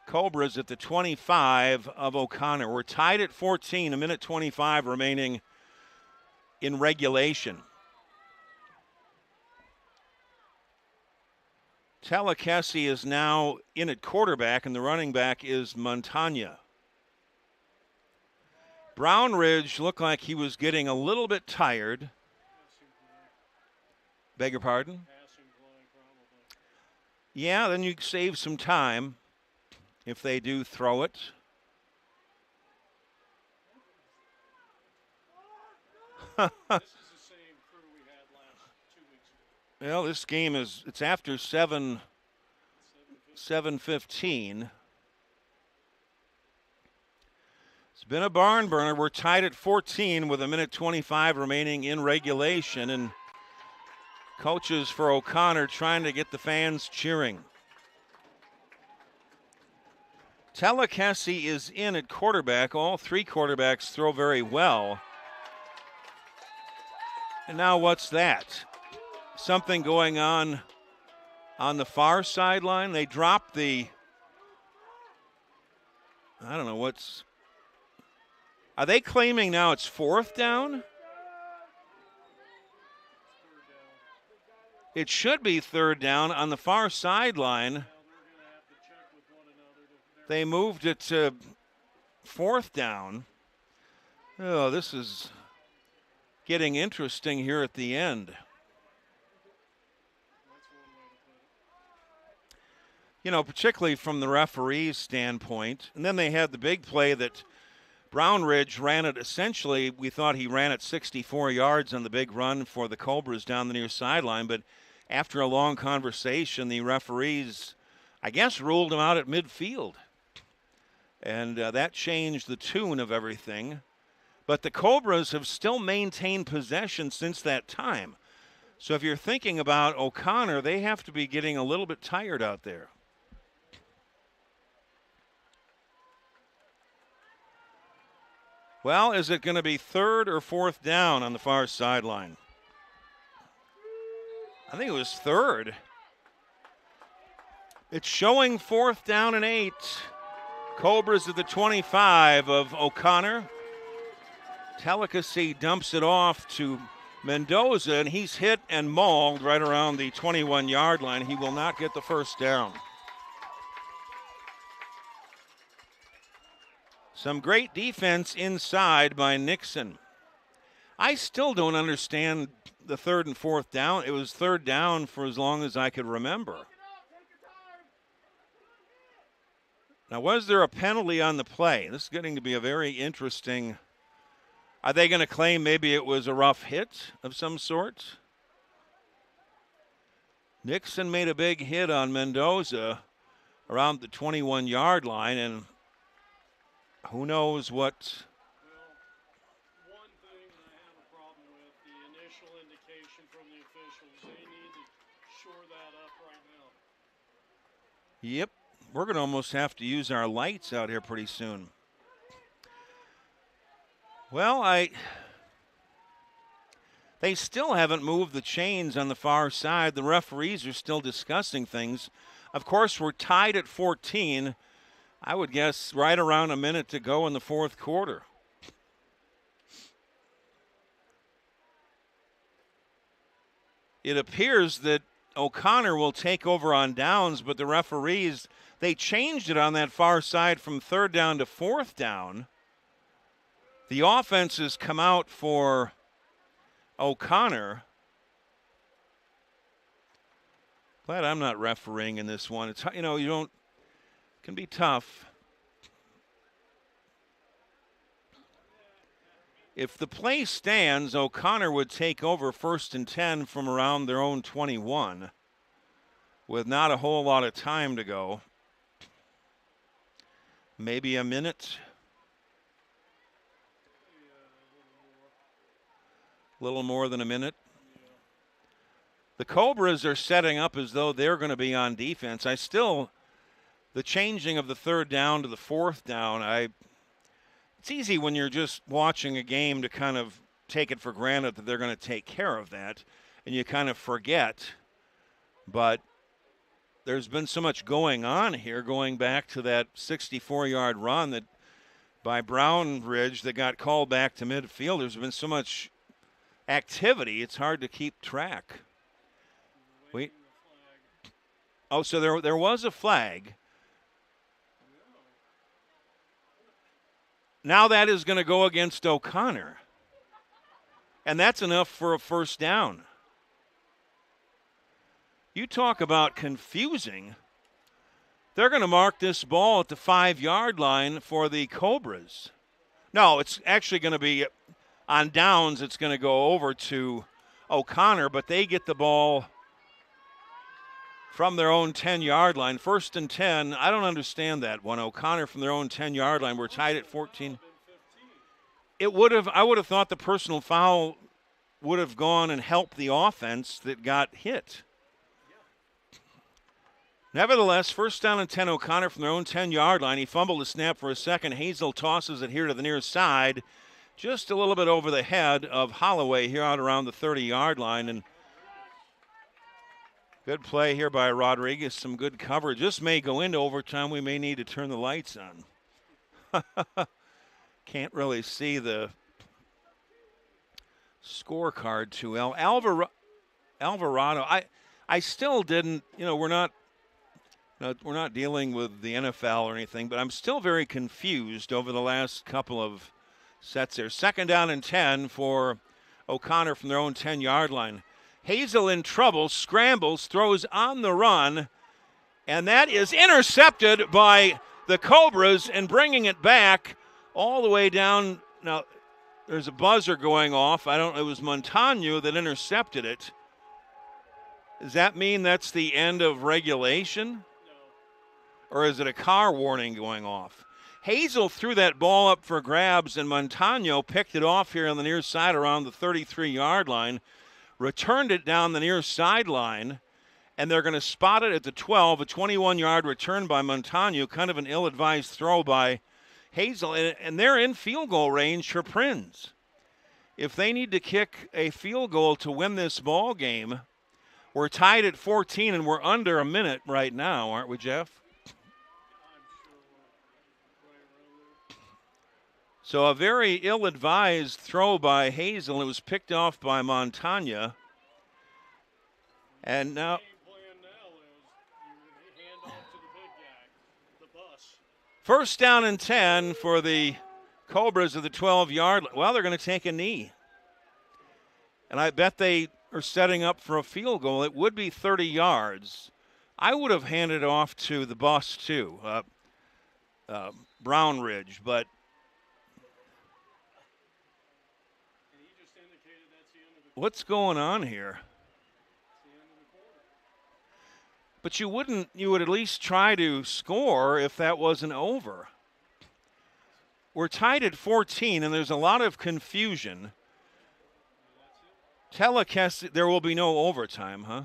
Cobras at the 25 of O'Connor. We're tied at 14, a minute 25 remaining in regulation. Telekesi is now in at quarterback, and the running back is Montagna. Brownridge looked like he was getting a little bit tired. Beg your pardon? Yeah, then you save some time if they do throw it. This is the same crew we had last 2 weeks ago. Well, this game it's after 7:15. It's been a barn burner. We're tied at 14 with a minute 25 remaining in regulation, and coaches for O'Connor trying to get the fans cheering. Telekesi is in at quarterback. All 3 quarterbacks throw very well. And now what's that? Something going on the far sideline. They dropped I don't know what's. Are they claiming now it's 4th down? It should be 3rd down on the far sideline. They moved it to 4th down. Oh, this is getting interesting here at the end. You know, particularly from the referee's standpoint. And then they had the big play that Brownridge ran it. Essentially, we thought he ran it 64 yards on the big run for the Cobras down the near sideline. But after a long conversation, the referees, I guess, ruled him out at midfield. And that changed the tune of everything. But the Cobras have still maintained possession since that time. So if you're thinking about O'Connor, they have to be getting a little bit tired out there. Well, is it going to be 3rd or 4th down on the far sideline? I think it was 3rd. It's showing 4th down and 8. Cobras at the 25 of O'Connor. Telekesi dumps it off to Mendoza, and he's hit and mauled right around the 21-yard line. He will not get the 1st down. Some great defense inside by Nixon. I still don't understand the 3rd and 4th down. It was 3rd down for as long as I could remember. Now, was there a penalty on the play? This is getting to be a very interesting. Are they going to claim maybe it was a rough hit of some sort? Nixon made a big hit on Mendoza around the 21-yard line, and who knows what. Well, one thing I have a problem with, the initial indication from the officials, they need to shore that up right now. Yep, we're going to almost have to use our lights out here pretty soon. Well, they still haven't moved the chains on the far side. The referees are still discussing things. Of course, we're tied at 14. I would guess right around a minute to go in the 4th quarter. It appears that O'Connor will take over on downs, but the referees, they changed it on that far side from 3rd down to 4th down. The offense has come out for O'Connor. Glad I'm not refereeing in this one. It's, it can be tough. If the play stands, O'Connor would take over 1st and 10 from around their own 21. with not a whole lot of time to go. Maybe a minute. A little more than a minute. The Cobras are setting up as though they're going to be on defense. The changing of the third down to the fourth down, it's easy when you're just watching a game to kind of take it for granted that they're going to take care of that, and you kind of forget. But there's been so much going on here, going back to that 64-yard run that by Brownridge that got called back to midfield. There's been so much activity, it's hard to keep track. So there was a flag. Now that is going to go against O'Connor. And that's enough for a first down. You talk about confusing. They're going to mark this ball at the 5-yard line for the Cobras. No, it's actually going to be on downs. It's going to go over to O'Connor, but they get the ball from their own 10-yard line. 1st and 10. I don't understand that one. O'Connor from their own 10-yard line. We're tied at 14. I would have thought the personal foul would have gone and helped the offense that got hit. Nevertheless, 1st down and 10, O'Connor from their own 10-yard line. He fumbled the snap for a second. Azyfl tosses it here to the near side, just a little bit over the head of Holloway here out around the 30-yard line. And good play here by Rodriguez. Some good coverage. This may go into overtime. We may need to turn the lights on. Can't really see the scorecard too well. Alvarado, I still didn't, we're not dealing with the NFL or anything, but I'm still very confused over the last couple of sets there. 2nd down and 10 for O'Connor from their own 10-yard line. Azyfl in trouble, scrambles, throws on the run, and that is intercepted by the Cobras, and bringing it back all the way down. Now, there's a buzzer going off. It was Montano that intercepted it. Does that mean that's the end of regulation? Or is it a car warning going off? Azyfl threw that ball up for grabs, and Montano picked it off here on the near side around the 33-yard line, returned it down the near sideline, and they're going to spot it at the 12, a 21-yard return by Montano, kind of an ill-advised throw by Azyfl, and they're in field goal range for Prinz. If they need to kick a field goal to win this ball game, we're tied at 14, and we're under a minute right now, aren't we, Jeff? So a very ill-advised throw by Azyfl. It was picked off by Montano. And now, first down and 10 for the Cobras at the 12-yard line. Well, they're going to take a knee. And I bet they are setting up for a field goal. It would be 30 yards. I would have handed it off to the bus, too, Brownridge, but what's going on here? But you would at least try to score if that wasn't over. We're tied at 14, and there's a lot of confusion. Telecast, there will be no overtime, huh?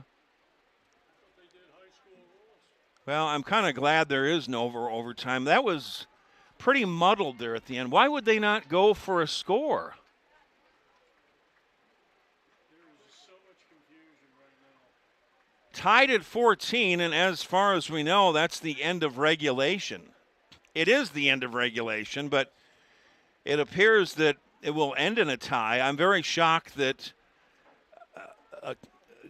Well, I'm kind of glad there is no overtime. That was pretty muddled there at the end. Why would they not go for a score? Tied at 14, and as far as we know, that's the end of regulation. It is the end of regulation, but it appears that it will end in a tie. I'm very shocked that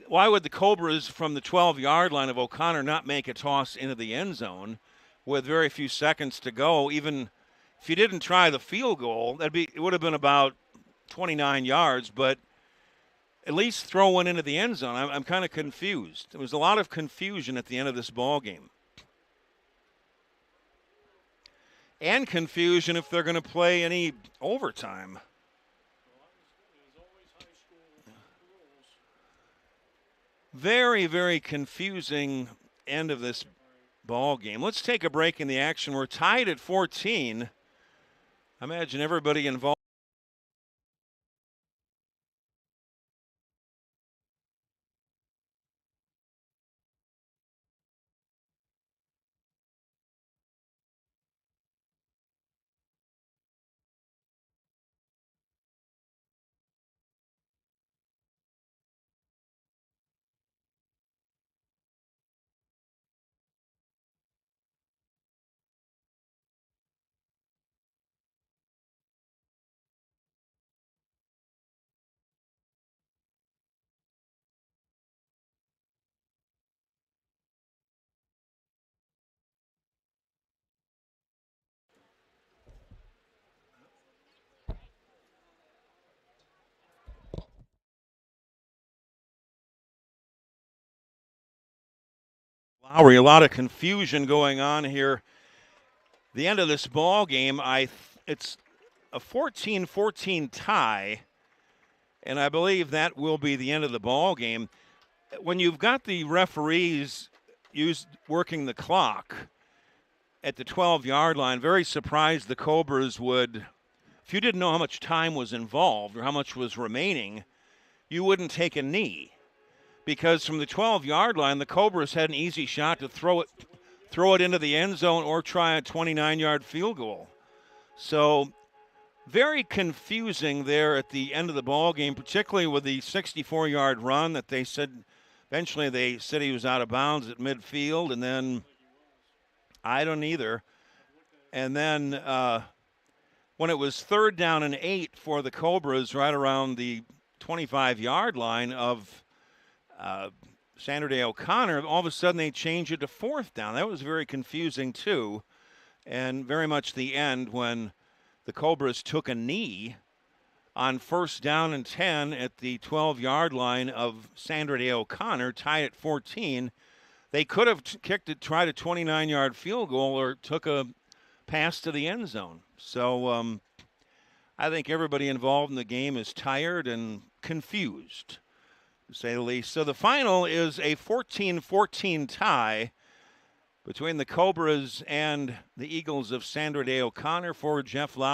why would the Cobras from the 12-yard line of O'Connor not make a toss into the end zone with very few seconds to go? Even if you didn't try the field goal, it would have been about 29 yards, but at least throw one into the end zone. I'm kind of confused. There was a lot of confusion at the end of this ball game. And confusion if they're going to play any overtime. Very, very confusing end of this ball game. Let's take a break in the action. We're tied at 14. I imagine everybody involved. Lowry, a lot of confusion going on here. The end of this ball game, it's a 14-14 tie, and I believe that will be the end of the ball game. When you've got the referees working the clock at the 12-yard line, very surprised the Cobras would, if you didn't know how much time was involved or how much was remaining, you wouldn't take a knee. Because from the 12-yard line, the Cobras had an easy shot to throw it into the end zone or try a 29-yard field goal. So very confusing there at the end of the ball game, particularly with the 64-yard run that they said eventually they said he was out of bounds at midfield, and then I don't either. And then when it was 3rd down and 8 for the Cobras right around the 25-yard line of Sandra Day O'Connor, all of a sudden they changed it to 4th down. That was very confusing too, and very much the end when the Cobras took a knee on 1st down and 10 at the 12-yard line of Sandra Day O'Connor, tied at 14. They could have tried a 29-yard field goal or took a pass to the end zone. So I think everybody involved in the game is tired and confused, to say the least. So the final is a 14-14 tie between the Cobras and the Eagles of Sandra Day O'Connor. For Jeff Lowry.